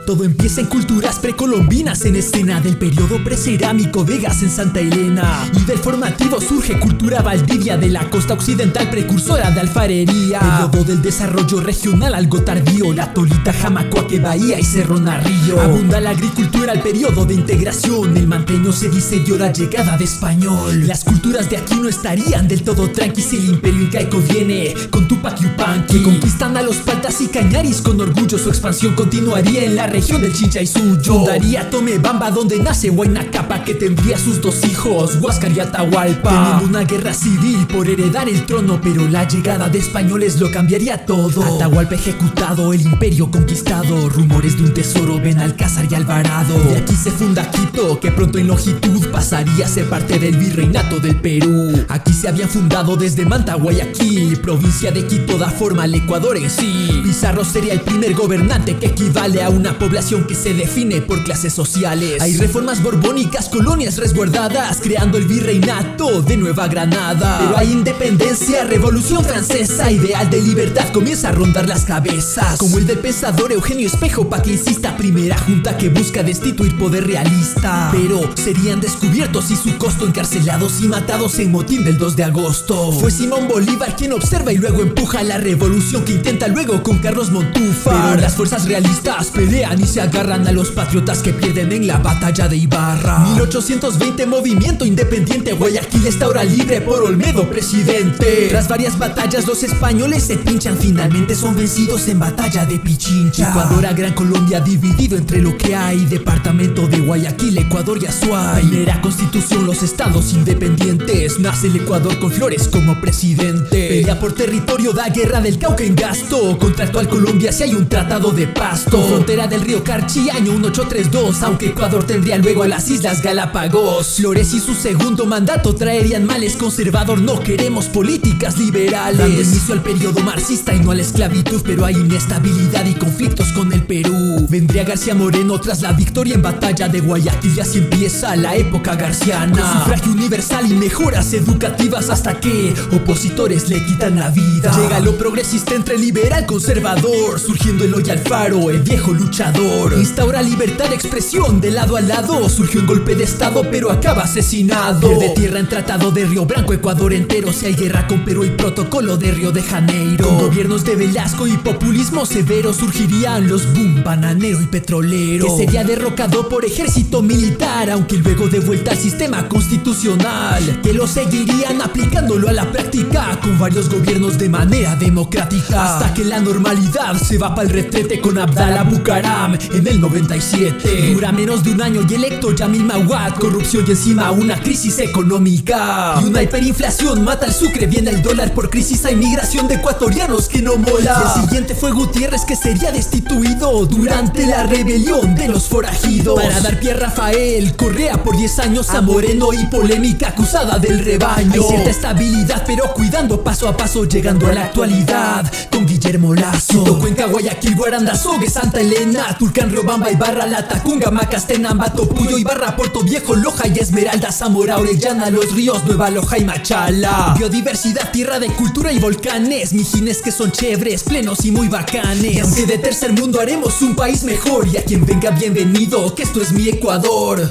Todo empieza en culturas precolombinas, en escena del periodo precerámico, Vegas en Santa Elena. Y del formativo surge cultura valdivia de la costa occidental, precursora de alfarería. Periodo del desarrollo regional algo tardío, la Tolita, Jamacoaque, Bahía y Cerro Narrillo. Abunda la agricultura, el periodo de integración, el manteño se dice dio la llegada de español. Las culturas de aquí no estarían del todo tranqui si el imperio incaico viene con Tupac Yupanqui. Conquistan a los paltas y cañaris con orgullo, su expansión continuaría en la región del Chincha y Suyo. Fundaría Tomebamba donde nace Huayna Cápac, que tendría sus dos hijos, Huáscar y Atahualpa. Teniendo una guerra civil por heredar el trono, pero la llegada de españoles lo cambiaría todo. Atahualpa ejecutado, el imperio conquistado, rumores de un tesoro, Benalcázar y Alvarado. De aquí se funda Quito, que pronto en longitud pasaría a ser parte del virreinato del Perú. Aquí se habían fundado desde Manta, Guayaquil, provincia de Quito da forma al Ecuador en sí. Pizarro sería el primer gobernante que equivale a una población que se define por clases sociales. Hay reformas borbónicas, colonias resguardadas, creando el virreinato de Nueva Granada. Pero hay independencia, revolución francesa, ideal de libertad comienza a rondar las cabezas, como el del pensador Eugenio Espejo, pa' que insista, primera junta que busca destituir poder realista. Pero serían descubiertos y su costo, encarcelados y matados en motín del 2 de agosto. Fue Simón Bolívar quien observa y luego empuja la revolución que intenta luego con Carlos Montúfar. Pero las fuerzas realistas pelean y se agarran a los patriotas que pierden en la batalla de Ibarra. 1820 movimiento independiente, Guayaquil está ahora libre por Olmedo presidente. Tras varias batallas los españoles se pinchan, finalmente son vencidos en batalla de Pichincha. Ecuador a Gran Colombia dividido entre lo que hay, departamento de Guayaquil, Ecuador y Azuay. Primera constitución, los estados independientes, nace el Ecuador con Flores como presidente. Pelea por territorio, da guerra del Cauca en gasto, contra actual Colombia si hay un tratado de Pasto. Frontera del río Carchi, año 1832, aunque Ecuador tendría luego a las Islas Galápagos. Flores y su segundo mandato traerían males, conservador, no queremos políticas liberales, dando inicio al periodo marxista y no a la esclavitud. Pero hay inestabilidad y conflictos con el Perú. Vendría García Moreno tras la victoria en batalla de Guayaquil y así empieza la época garciana, con sufragio universal y mejoras educativas, hasta que opositores le quitan la vida. Llega lo progresista entre liberal conservador, surgiendo Eloy Alfaro, el viejo luchador. Instaura libertad de expresión de lado a lado, surgió un golpe de estado pero acaba asesinado. Pierde tierra en tratado de Río Branco, Ecuador entero. Si hay guerra con Perú y protocolo de Río de Janeiro. Con gobiernos de Velasco y populismo severo surgirían los boom, bananero y petrolero, que sería derrocado por ejército militar, aunque luego de vuelta al sistema constitucional, que lo seguirían aplicándolo a la práctica con varios gobiernos de manera democrática, hasta que la normalidad se va pa'l retrete con Abdalá Bucaram en el 97. Dura menos de un año y electo Yamil Mahuad, corrupción y encima una crisis económica y una hiperinflación mata al sucre, viene el dólar por crisis, hay migración de ecuatorianos que no mola. Y el siguiente fue Gutiérrez, que sería destituido durante la rebelión de los forajidos. Para dar pie a Rafael Correa por 10 años, a Moreno y polémica acusada del rebaño. Hay cierta estabilidad pero cuidando paso a paso, llegando a la actualidad con Guillermo Lazo. Quito, Cuenca, Guayaquil, Guarandazogue, Santa Elena, Tulcán, Riobamba, Ibarra, Latacunga, Macastenango, Topuyo, Ibarra, Puerto Viejo, Loja y Esmeralda, Zamora, Orellana, Los Ríos, Nueva Loja y Machala. Biodiversidad, tierra de cultura y volcanes, mijines que son chéveres, plenos y muy bacanes. Y aunque de tercer mundo haremos un país mejor, y a quien venga bienvenido, que esto es mi Ecuador.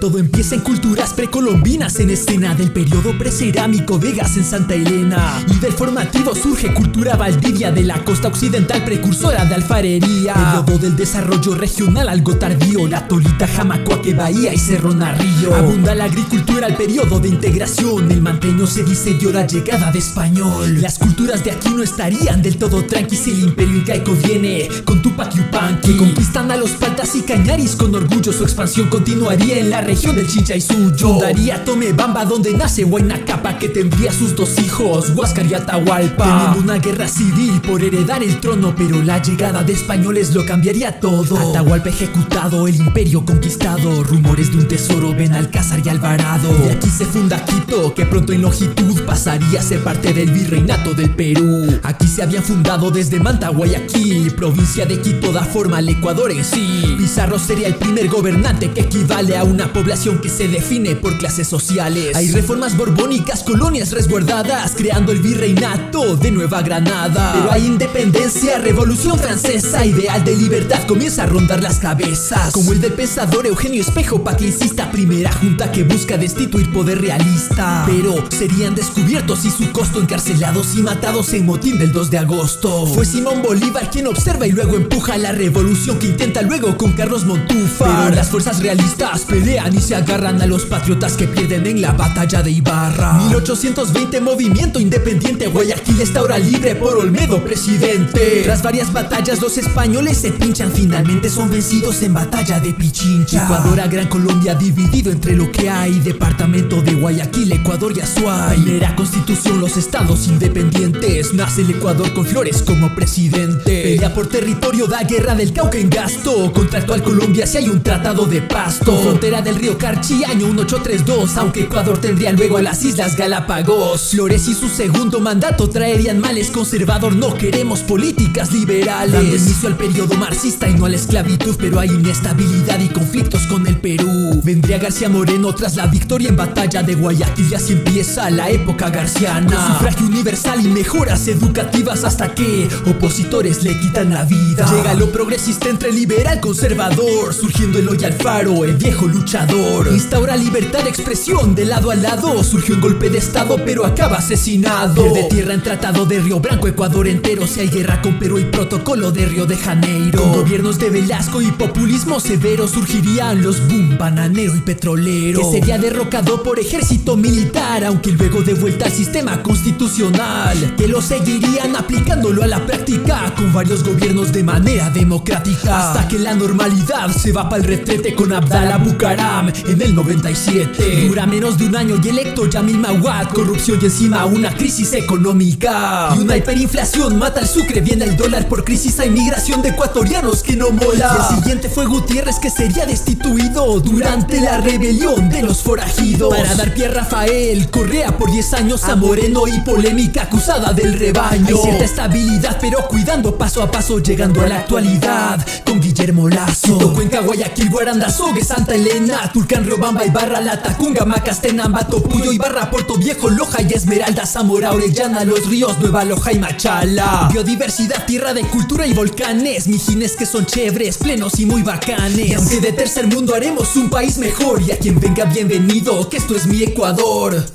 Todo empieza en culturas precolombinas, en escena del periodo precerámico, Vegas en Santa Elena. Y del formativo surge cultura valdivia de la costa occidental, precursora de alfarería. Periodo del desarrollo regional algo tardío, la Tolita, Jamacoaque, Bahía y Cerro Narrillo. Abunda la agricultura, el periodo de integración, el manteño se dice dio la llegada de español. Las culturas de aquí no estarían del todo tranqui si el imperio incaico viene con Tupac Yupanqui. Conquistan a los paltas y cañaris con orgullo, su expansión continuaría en la región región del Chincha y Suyo. Fundaría Tomebamba, donde nace Huayna Cápac, que tendría sus dos hijos, Huáscar y Atahualpa, teniendo una guerra civil por heredar el trono, pero la llegada de españoles lo cambiaría todo. Atahualpa ejecutado, el imperio conquistado, rumores de un tesoro, Benalcázar y Alvarado. Y aquí se funda Quito, que pronto en longitud pasaría a ser parte del virreinato del Perú. Aquí se habían fundado desde Manta, Guayaquil, provincia de Quito da forma al Ecuador en sí. Pizarro sería el primer gobernante que equivale a una población que se define por clases sociales. Hay reformas borbónicas, colonias resguardadas, creando el virreinato de Nueva Granada. Pero hay independencia, revolución francesa, ideal de libertad comienza a rondar las cabezas, como el del pensador Eugenio Espejo, pa' que insista, primera junta que busca destituir poder realista. Pero serían descubiertos y su costo, encarcelados y matados en motín del 2 de agosto. Fue Simón Bolívar quien observa y luego empuja la revolución que intenta luego con Carlos Montúfar. Pero las fuerzas realistas pelean y se agarran a los patriotas que pierden en la batalla de Ibarra. 1820, movimiento independiente, Guayaquil está ahora libre por Olmedo, presidente. Tras varias batallas los españoles se pinchan, finalmente son vencidos en batalla de Pichincha. Ecuador a Gran Colombia dividido entre lo que hay, departamento de Guayaquil, Ecuador y Azuay. Primera constitución, los estados independientes, nace el Ecuador con Flores como presidente. Pelea por territorio, da guerra del Cauca en gasto, contra actual Colombia si hay un tratado de Pasto. Con frontera del río Carchi, año 1832, aunque Ecuador tendría luego a las Islas Galápagos. Flores y su segundo mandato traerían males, conservador, no queremos políticas liberales, dando inicio al periodo marxista y no a la esclavitud, pero hay inestabilidad y conflictos con el Perú. Vendría García Moreno tras la victoria en batalla de Guayaquil y así empieza la época garciana, con sufragio universal y mejoras educativas hasta que opositores le quitan la vida. Llega lo progresista entre liberal conservador, surgiendo Eloy Alfaro, el viejo luchador. Instaura libertad de expresión de lado a lado, surgió un golpe de estado pero acaba asesinado. Pierde tierra en tratado de Río Branco, Ecuador entero, si hay guerra con Perú y protocolo de Río de Janeiro. Con gobiernos de Velasco y populismo severo surgirían los boom, bananero y petrolero, que sería derrocado por ejército militar, aunque luego de vuelta al sistema constitucional, que lo seguirían aplicándolo a la práctica con varios gobiernos de manera democrática, hasta que la normalidad se va pa'l retrete con Abdalá Bucaram en el 97. Dura menos de un año y electo Yamil Mahuad, corrupción y encima una crisis económica y una hiperinflación mata al sucre, viene el dólar por crisis, hay migración de ecuatorianos que no mola. Y el siguiente fue Gutiérrez, que sería destituido durante la rebelión de los forajidos, para dar pie a Rafael Correa por 10 años, a Moreno y polémica acusada del rebaño. Hay cierta estabilidad pero cuidando paso a paso, llegando a la actualidad con Guillermo Lazo. Quito, Cuenca, Guayaquil, Guarandazogue, Santa Elena, Tulcán, Riobamba, Ibarra, Latacunga, Macastenango, Topuyo, Ibarra, Puerto Viejo, Loja y Esmeralda, Zamora, Orellana, Los Ríos, Nueva Loja y Machala. Biodiversidad, tierra de cultura y volcanes, mijines que son chéveres, plenos y muy bacanes. Y aunque de tercer mundo haremos un país mejor, y a quien venga bienvenido, que esto es mi Ecuador.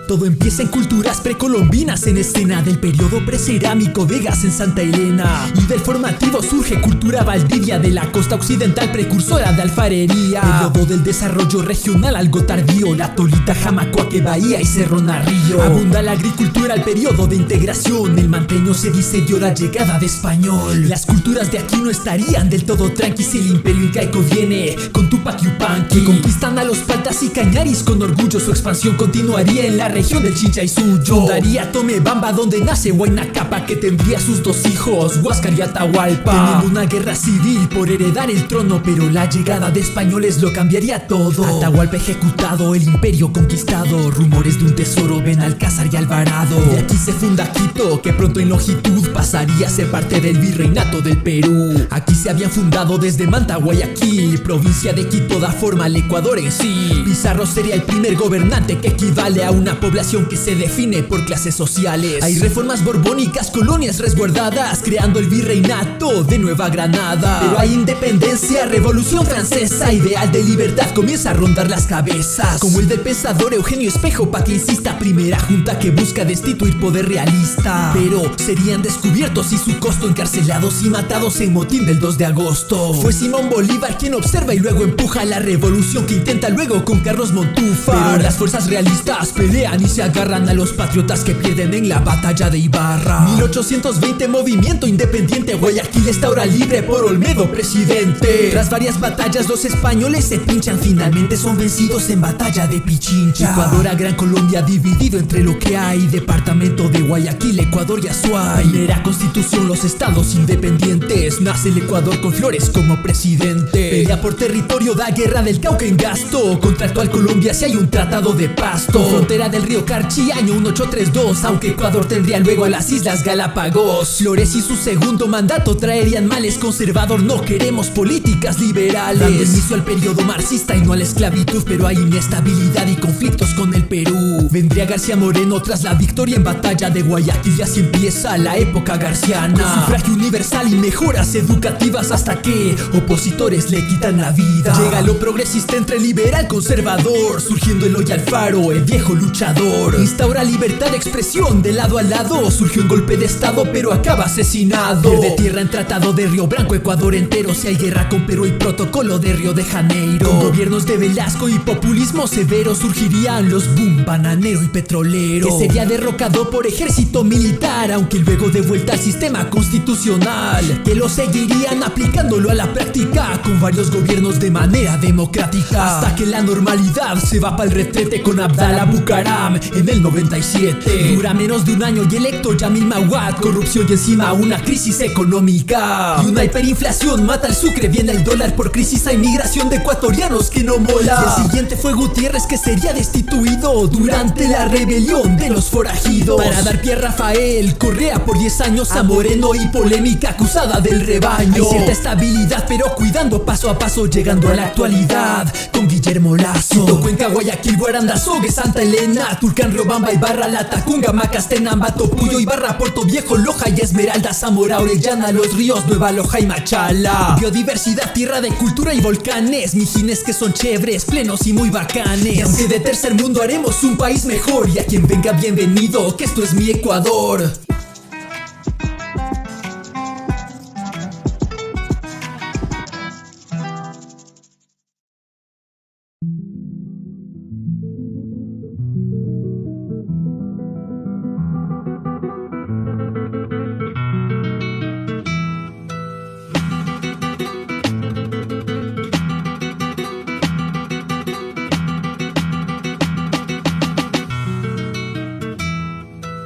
Todo empieza en culturas precolombinas, en escena del periodo precerámico, Vegas en Santa Elena. Y del formativo surge cultura Valdivia, de la costa occidental precursora de alfarería. Periodo del desarrollo regional algo tardío, la Tolita, Jamacoaque, Bahía y Cerro Narrillo. Abunda la agricultura, el periodo de integración, el manteño se dice la llegada de español. Las culturas de aquí no estarían del todo tranqui si el imperio incaico viene con Tupac Yupanqui, que conquistan a los paltas y cañaris con orgullo. Su expansión continuaría en la región del Chincha y Suyo. Fundaría Tomebamba, donde nace Huayna Cápac, que tendría sus dos hijos, Huáscar y Atahualpa, teniendo una guerra civil por heredar el trono, pero la llegada de españoles lo cambiaría todo. Atahualpa ejecutado, el imperio conquistado, rumores de un tesoro, Benalcázar y Alvarado. Y aquí se funda Quito, que pronto en longitud pasaría a ser parte del virreinato del Perú. Aquí se habían fundado desde Manta, Guayaquil, provincia de Quito da forma al Ecuador en sí. Pizarro sería el primer gobernante que equivale a una población población que se define por clases sociales. Hay reformas borbónicas, colonias resguardadas, creando el virreinato de Nueva Granada. Pero hay independencia, revolución francesa, ideal de libertad comienza a rondar las cabezas, como el del pensador Eugenio Espejo, pa' que insista, primera junta que busca destituir poder realista. Pero serían descubiertos y su costo, encarcelados y matados en motín del 2 de agosto. Fue Simón Bolívar quien observa y luego empuja la revolución que intenta luego con Carlos Montúfar. Pero las fuerzas realistas pelean y se agarran a los patriotas que pierden en la batalla de Ibarra. 1820, movimiento independiente, Guayaquil está ahora libre por Olmedo presidente. Tras varias batallas los españoles se pinchan, finalmente son vencidos en batalla de Pichincha. Ecuador a Gran Colombia dividido entre lo que hay, departamento de Guayaquil, Ecuador y Azuay. Primera constitución, los estados independientes, nace el Ecuador con Flores como presidente. Pelea por territorio, da guerra del Cauca en gasto, contra actual Colombia si hay un tratado de Pasto. Frontera del río Carchi, año 1832, aunque Ecuador tendría luego a las Islas Galápagos. Flores y su segundo mandato traerían males, conservador, no queremos políticas liberales, dando inicio al periodo marxista y no a la esclavitud. Pero hay inestabilidad y conflictos con el Perú. Vendría García Moreno tras la victoria en batalla de Guayaquil y así empieza la época garciana, con sufragio universal y mejoras educativas, hasta que opositores le quitan la vida. Llega lo progresista entre liberal conservador, surgiendo Eloy Alfaro, el viejo luchador. Instaura libertad de expresión de lado a lado, surgió un golpe de estado pero acaba asesinado. Pierde tierra en tratado de Río Branco, Ecuador entero, si hay guerra con Perú y protocolo de Río de Janeiro. Con gobiernos de Velasco y populismo severo surgirían los boom, bananero y petrolero, que sería derrocado por ejército militar, aunque luego de vuelta al sistema constitucional, que lo seguirían aplicándolo a la práctica con varios gobiernos de manera democrática, hasta que la normalidad se va pa'l retrete con Abdalá Bucaram en el 97. Dura menos de un año y electo Yamil Mahuad, corrupción y encima una crisis económica y una hiperinflación mata el sucre, viene el dólar por crisis, hay migración de ecuatorianos que no mola. Y el siguiente fue Gutiérrez, que sería destituido durante la rebelión de los forajidos, para dar pie a Rafael Correa por 10 años, a Moreno y polémica acusada del rebaño. Hay cierta estabilidad pero cuidando paso a paso, llegando a la actualidad con Guillermo Lazo. Quito, Cuenca, Guayaquil, Guaranda, Sogue, Santa Elena, Tulcán, Riobamba, Ibarra, La Tacunga, Macastenango, Topuyo, Ibarra, Puerto Viejo, Loja y Esmeralda, Zamora, Orellana, Los Ríos, Nueva Loja y Machala. Biodiversidad, tierra de cultura y volcanes, mijines que son chéveres, plenos y muy bacanes. Y aunque de tercer mundo haremos un país mejor, y a quien venga bienvenido, que esto es mi Ecuador.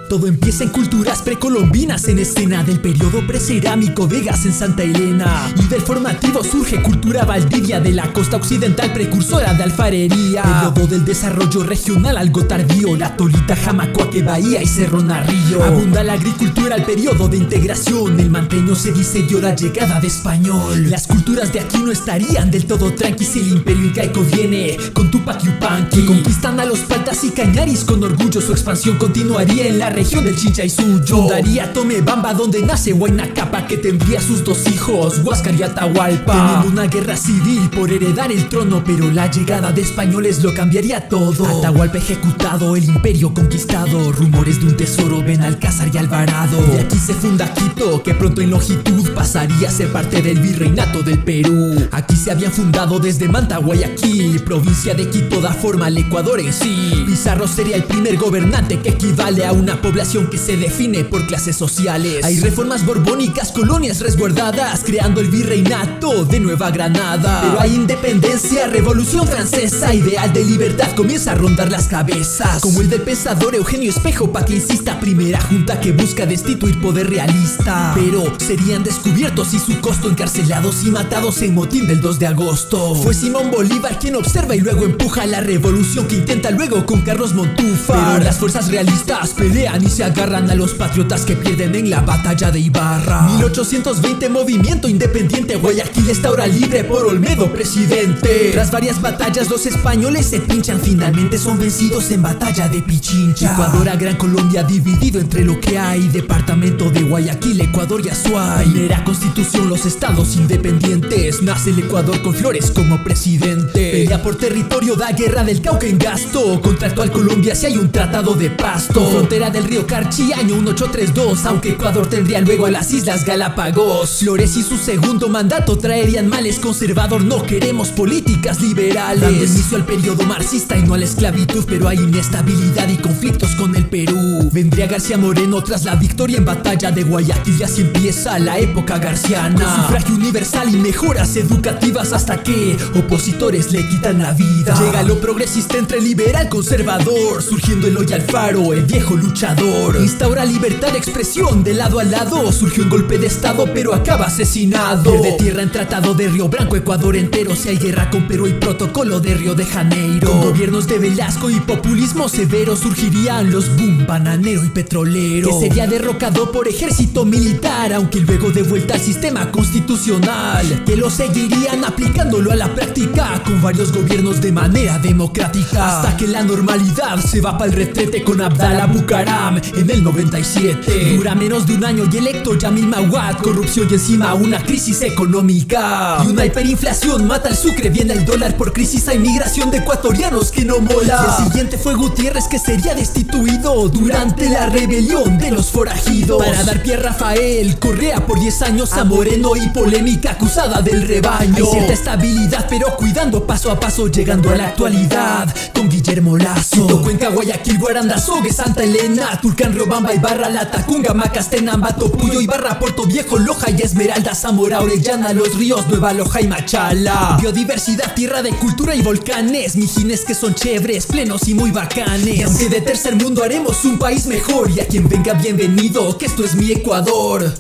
Todo empieza en culturas precolombinas, en escena del periodo precerámico, Vegas en Santa Elena. Y del formativo surge cultura Valdivia, de la costa occidental precursora de alfarería. Periodo del desarrollo regional algo tardío, la Tolita, Jamacuaque, Bahía y Cerro Narrillo. Abunda la agricultura, el periodo de integración, el manteño se dice dio la llegada de español. Las culturas de aquí no estarían del todo tranqui si el imperio incaico viene con Tupac Yupanqui. Conquistan a los paltas y cañaris con orgullo, su expansión continuaría en la región del Chincha y Suyo. Fundaría Tomebamba, donde nace Huayna Capa, que tendría sus dos hijos, Huáscar y Atahualpa. Teniendo una guerra civil por heredar el trono, pero la llegada de españoles lo cambiaría todo. Atahualpa ejecutado, el imperio conquistado, rumores de un tesoro, Benalcázar y Alvarado. De aquí se funda Quito, que pronto en longitud pasaría a ser parte del virreinato del Perú. Aquí se habían fundado desde Manta, Guayaquil, provincia de Quito da forma al Ecuador en sí. Pizarro sería el primer gobernante, que equivale a una población que se define por clases sociales. Hay reformas borbónicas, colonias resguardadas, creando el virreinato de Nueva Granada. Pero hay independencia, revolución francesa, ideal de libertad comienza a rondar las cabezas, como el del pensador Eugenio Espejo, pa' que insista, primera junta que busca destituir poder realista. Pero serían descubiertos y su costo, encarcelados y matados en motín del 2 de agosto. Fue Simón Bolívar quien observa y luego empuja la revolución que intenta luego con Carlos Montúfar. Pero las fuerzas realistas pelean pelean y se agarran a los patriotas que pierden en la batalla de Ibarra. 1820 movimiento independiente, Guayaquil está ahora libre por Olmedo presidente. Tras varias batallas los españoles se pinchan, finalmente son vencidos en batalla de Pichincha. Ecuador a Gran Colombia dividido entre lo que hay, departamento de Guayaquil, Ecuador y Azuay. Primera constitución, los estados independientes, nace el Ecuador con Flores como presidente. Pelea por territorio, da guerra del Cauca en gasto, contra actual Colombia si hay un tratado de Pasto. Frontera del río Carchi, año 1832, aunque Ecuador tendría luego a las Islas Galápagos. Flores y su segundo mandato traerían males, conservador, no queremos políticas liberales, dando inicio al periodo marxista y no a la esclavitud, pero hay inestabilidad y conflictos con el Perú. Vendría García Moreno tras la victoria en batalla de Guayaquil y así empieza la época garciana, con sufragio universal y mejoras educativas hasta que opositores le quitan la vida. Llega lo progresista entre liberal conservador, surgiendo Eloy Alfaro, el viejo luchador. Instaura libertad de expresión de lado a lado, surgió un golpe de estado pero acaba asesinado. Pierde tierra en tratado de Río Branco, Ecuador entero, si hay guerra con Perú y protocolo de Río de Janeiro. Con gobiernos de Velasco y populismo severo surgirían los boom, bananero y petrolero, que sería derrocado por ejército militar, aunque luego de vuelta al sistema constitucional, que lo seguirían aplicándolo a la práctica con varios gobiernos de manera democrática, hasta que la normalidad se va para el retrete con Abdalá Bucaram en el 97. Dura menos de un año y electo Yamil Mahuad, corrupción y encima una crisis económica y una hiperinflación mata al sucre, viene el dólar por crisis, hay migración de ecuatorianos que no mola. Y el siguiente fue Gutiérrez, que sería destituido durante la rebelión de los forajidos, para dar pie a Rafael Correa por 10 años, a Moreno y polémica acusada del rebaño. Hay cierta estabilidad pero cuidando paso a paso, llegando a la actualidad con Guillermo Lazo. Quito, Cuenca, Guayaquil, Guarandazogue, Santa Elena, Tulcán, Riobamba, Ibarra, Latacunga, Macastena, Ambato, Puyo, Ibarra, Puerto Viejo, Loja y Esmeralda, Zamora, Orellana, Los Ríos, Nueva Loja y Machala. Biodiversidad, tierra de cultura y volcanes, mijines que son chéveres, plenos y muy bacanes. Y aunque de tercer mundo haremos un país mejor, y a quien venga bienvenido, que esto es mi Ecuador.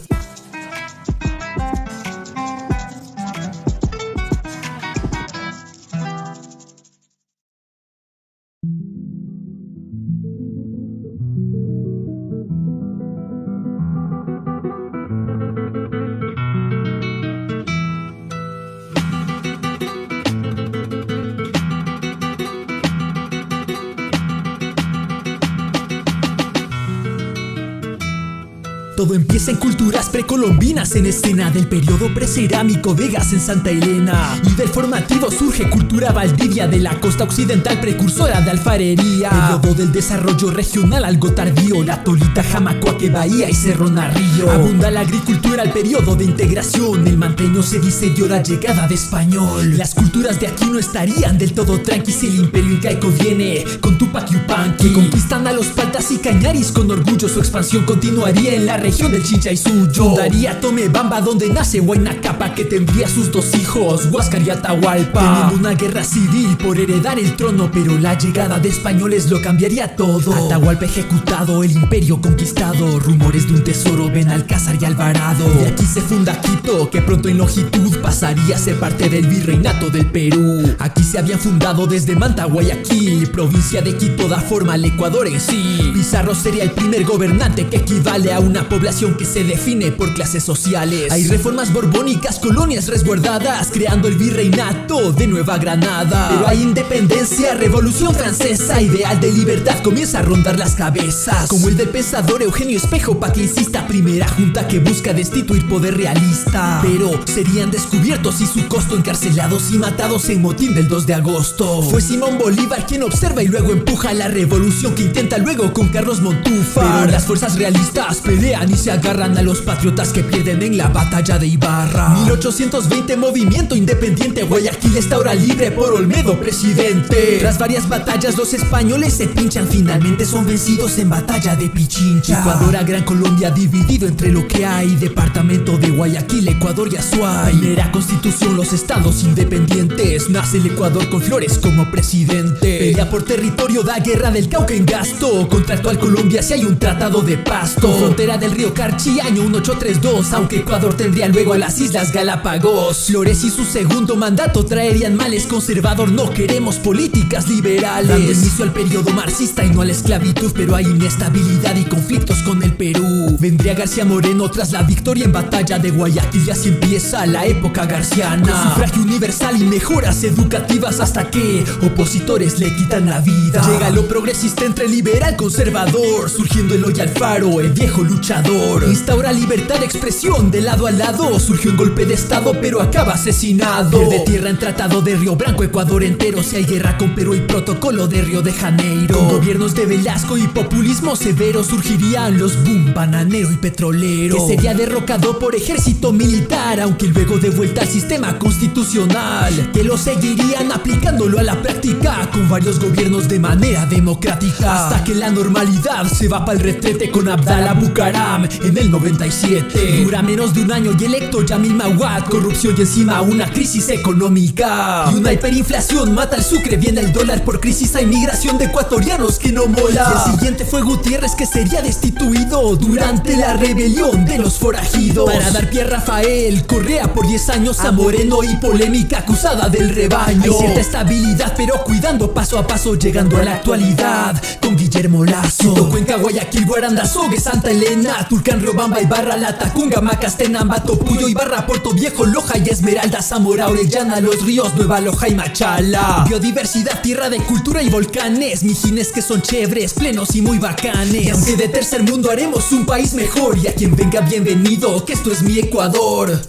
Todo empieza en culturas precolombinas, en escena del periodo precerámico, Vegas en Santa Elena. Y del formativo surge cultura Valdivia, de la costa occidental precursora de alfarería. Periodo del desarrollo regional algo tardío, la Tolita, Jamacoaque, Bahía y Cerro Narrillo. Abunda la agricultura al periodo de integración, el manteño se dice dio la llegada de español. Las culturas de aquí no estarían del todo tranqui si el imperio incaico viene con Tupac Yupanqui, que conquistan a los paltas y cañaris con orgullo. Su expansión continuaría en la región del Chincha y Suyo. Fundaría Tomebamba, donde nace Huayna Capa, que tendría sus dos hijos, Huáscar y Atahualpa. Teniendo una guerra civil por heredar el trono, pero la llegada de españoles lo cambiaría todo. Atahualpa ejecutado, el imperio conquistado, rumores de un tesoro, Benalcázar y Alvarado. Y aquí se funda Quito, que pronto en longitud pasaría a ser parte del virreinato del Perú. Aquí se habían fundado desde Manta, Guayaquil, provincia de Quito da forma al Ecuador en sí. Pizarro sería el primer gobernante, que equivale a una población que se define por clases sociales. Hay reformas borbónicas, colonias resguardadas, creando el virreinato de Nueva Granada. Pero hay independencia, revolución francesa, ideal de libertad comienza a rondar las cabezas, como el del pensador Eugenio Espejo, pa' que insista, primera junta que busca destituir poder realista. Pero serían descubiertos y su costo, encarcelados y matados en motín del 2 de agosto. Fue Simón Bolívar quien observa y luego empuja la revolución que intenta luego con Carlos Montúfar. Pero las fuerzas realistas pelean y se agarran a los patriotas que pierden en la batalla de Ibarra. 1820 movimiento independiente, Guayaquil está ahora libre por Olmedo presidente. Tras varias batallas los españoles se pinchan, finalmente son vencidos en batalla de Pichincha. Ecuador a Gran Colombia dividido entre lo que hay, departamento de Guayaquil, Ecuador y Azuay. Primera constitución, los estados independientes, nace el Ecuador con Flores como presidente. Pelea por territorio, da guerra del Cauca en gasto, contra actual Colombia si hay un tratado de Pasto. Frontera del río Carchi, año 1832, aunque Ecuador tendría luego a las Islas Galápagos. Flores y su segundo mandato traerían males. Conservador, no queremos políticas liberales, dando inicio al periodo marxista y no a la esclavitud, pero hay inestabilidad y conflictos con el Perú. Vendría García Moreno tras la victoria en batalla de Guayaquil y así empieza la época garciana, con sufragio universal y mejoras educativas hasta que opositores le quitan la vida. Llega lo progresista entre liberal conservador, surgiendo Eloy Alfaro, el viejo luchador. Instaura libertad de expresión de lado a lado, surgió un golpe de estado pero acaba asesinado. Pierde tierra en tratado de Río Branco, Ecuador entero. Si hay guerra con Perú y protocolo de Río de Janeiro. Con gobiernos de Velasco y populismo severo surgirían los boom, bananero y petrolero, que sería derrocado por ejército militar, aunque luego de vuelta al sistema constitucional, que lo seguirían aplicándolo a la práctica con varios gobiernos de manera democrática, hasta que la normalidad se va para el retrete con Abdallah Bucaram en el 97. Dura menos de un año y electo Yamil Mahuad, corrupción y encima una crisis económica y una hiperinflación mata al sucre. Viene el dólar por crisis, hay migración de ecuatorianos que no mola. Y el siguiente fue Gutiérrez, que sería destituido durante la rebelión de los forajidos, para dar pie a Rafael Correa por 10 años, a Moreno y polémica acusada del rebaño. Hay cierta estabilidad pero cuidando paso a paso, llegando a la actualidad con Guillermo Lazo. Quito, Cuenca, Guayaquil, Guaranda, Sogue, Santa Elena, Tulcán, Riobamba, Ibarra, Latacunga, Macastenango, Topuyo, Ibarra, Puerto Viejo, Loja y Esmeralda, Zamora, Orellana, Los Ríos, Nueva Loja y Machala. Biodiversidad, tierra de cultura y volcanes, mijines que son chéveres, plenos y muy bacanes. Y aunque de tercer mundo haremos un país mejor, y a quien venga bienvenido, que esto es mi Ecuador.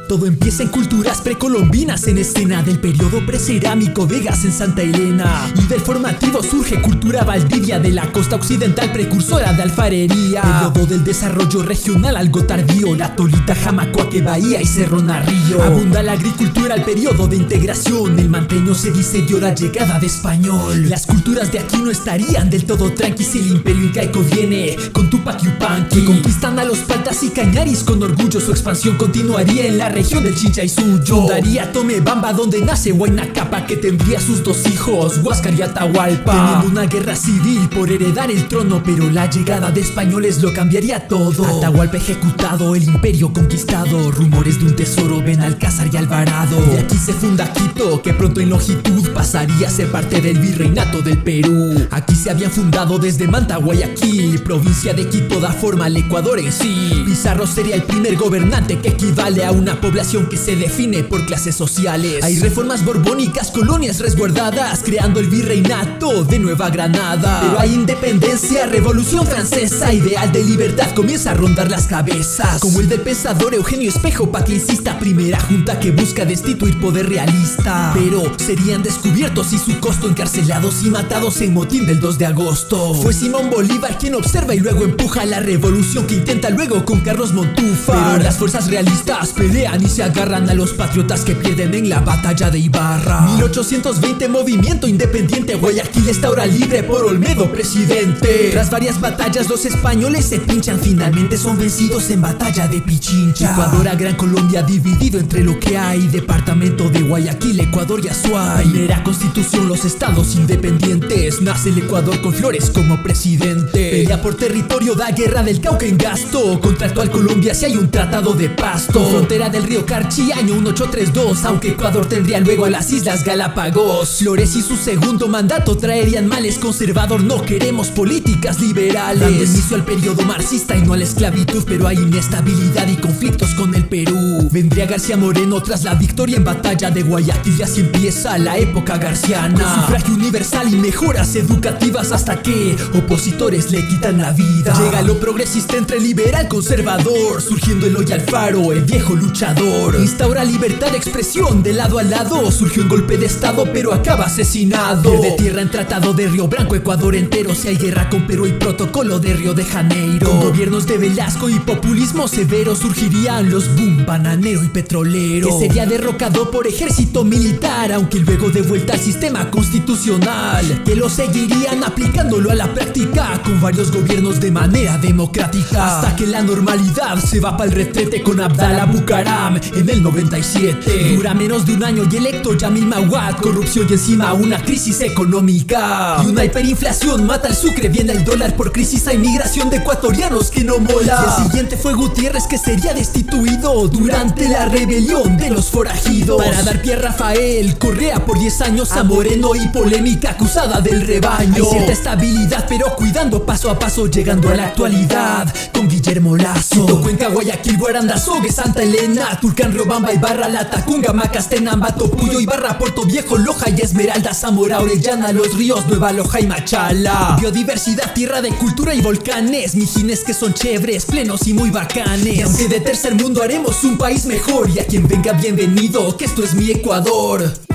Todo empieza en culturas precolombinas, en escena del periodo precerámico, Vegas en Santa Elena. Y del formativo surge cultura Valdivia, de la costa occidental precursora de alfarería. Periodo del desarrollo regional algo tardío, la Tolita, Jamacuaque, Bahía y Cerro Narrillo. Abunda la agricultura, el periodo de integración, el manteño se dice dio la llegada de español. Las culturas de aquí no estarían del todo tranquis si el imperio incaico viene con Tupac Yupanqui, que conquistan a los paltas y cañaris con orgullo. Su expansión continuaría en la región del Chincha y Suyo. Fundaría Tomebamba, donde nace Huayna Capa, que tendría sus dos hijos, Huáscar y Atahualpa, teniendo una guerra civil por heredar el trono, pero la llegada de españoles lo cambiaría todo. Atahualpa ejecutado, el imperio conquistado, rumores de un tesoro, Benalcázar y Alvarado. De aquí se funda Quito, que pronto en longitud pasaría a ser parte del virreinato del Perú. Aquí se habían fundado desde Manta, Guayaquil, provincia de Quito da forma al Ecuador en sí. Pizarro sería el primer gobernante, que equivale a una población que se define por clases sociales. Hay reformas borbónicas, colonias resguardadas, creando el virreinato de Nueva Granada. Pero hay independencia, revolución francesa, ideal de libertad comienza a rondar las cabezas, como el del pensador Eugenio Espejo, pa' que insista, primera junta que busca destituir poder realista. Pero serían descubiertos y su costo, encarcelados y matados en motín del 2 de agosto. Fue Simón Bolívar quien observa y luego empuja la revolución que intenta luego con Carlos Montúfar. Pero las fuerzas realistas pelean y se agarran a los patriotas que pierden en la batalla de Ibarra. 1820, movimiento independiente, Guayaquil está ahora libre por Olmedo, presidente. Tras varias batallas los españoles se pinchan, finalmente son vencidos en batalla de Pichincha. Ecuador a Gran Colombia dividido entre lo que hay, departamento de Guayaquil, Ecuador y Azuay. Primera constitución, los estados independientes, nace el Ecuador con Flores como presidente. Pelea por territorio, da guerra del Cauca en gasto, contra actual Colombia si hay un tratado de Pasto. Frontera del río Carchi, año 1832, aunque Ecuador tendría luego a las Islas Galápagos. Flores y su segundo mandato traerían males. Conservador, no queremos políticas liberales, dando inicio al periodo marxista y no a la esclavitud, pero hay inestabilidad y conflictos con el Perú. Vendría García Moreno tras la victoria en batalla de Guayaquil y así empieza la época garciana, con sufragio universal y mejoras educativas hasta que opositores le quitan la vida. Llega lo progresista entre liberal conservador, surgiendo Eloy Alfaro, el viejo luchador. dictador. Instaura libertad de expresión de lado a lado. Surgió un golpe de estado pero acaba asesinado. Pierde tierra en tratado de Río Branco, Ecuador entero. Si hay guerra con Perú y protocolo de Río de Janeiro. Con gobiernos de Velasco y populismo severo surgirían los boom, bananero y petrolero, que sería derrocado por ejército militar, aunque luego de vuelta al sistema constitucional, que lo seguirían aplicándolo a la práctica con varios gobiernos de manera democrática, hasta que la normalidad se va pa'l retrete con Abdallah Bucaram en el 97. Dura menos de un año y electo Yamil Mahuad, corrupción y encima una crisis económica y una hiperinflación mata al sucre, viene el dólar por crisis, hay migración de ecuatorianos que no mola. Y el siguiente fue Gutiérrez, que sería destituido durante la rebelión de los forajidos, para dar pie a Rafael Correa por 10 años, a Moreno y polémica acusada del rebaño. Hay cierta estabilidad pero cuidando paso a paso, llegando a la actualidad con Guillermo Lazo. Quito, Cuenca, Guayaquil, Guarandazogue, Santa Elena, Tulcán, Riobamba, Ibarra, Latacunga, Macastenango, Topuyo, Ibarra, Puerto Viejo, Loja y Esmeralda, Zamora, Orellana, Los Ríos, Nueva Loja y Machala. Biodiversidad, tierra de cultura y volcanes, mijines que son chéveres, plenos y muy bacanes. Y aunque de tercer mundo haremos un país mejor, y a quien venga bienvenido, que esto es mi Ecuador.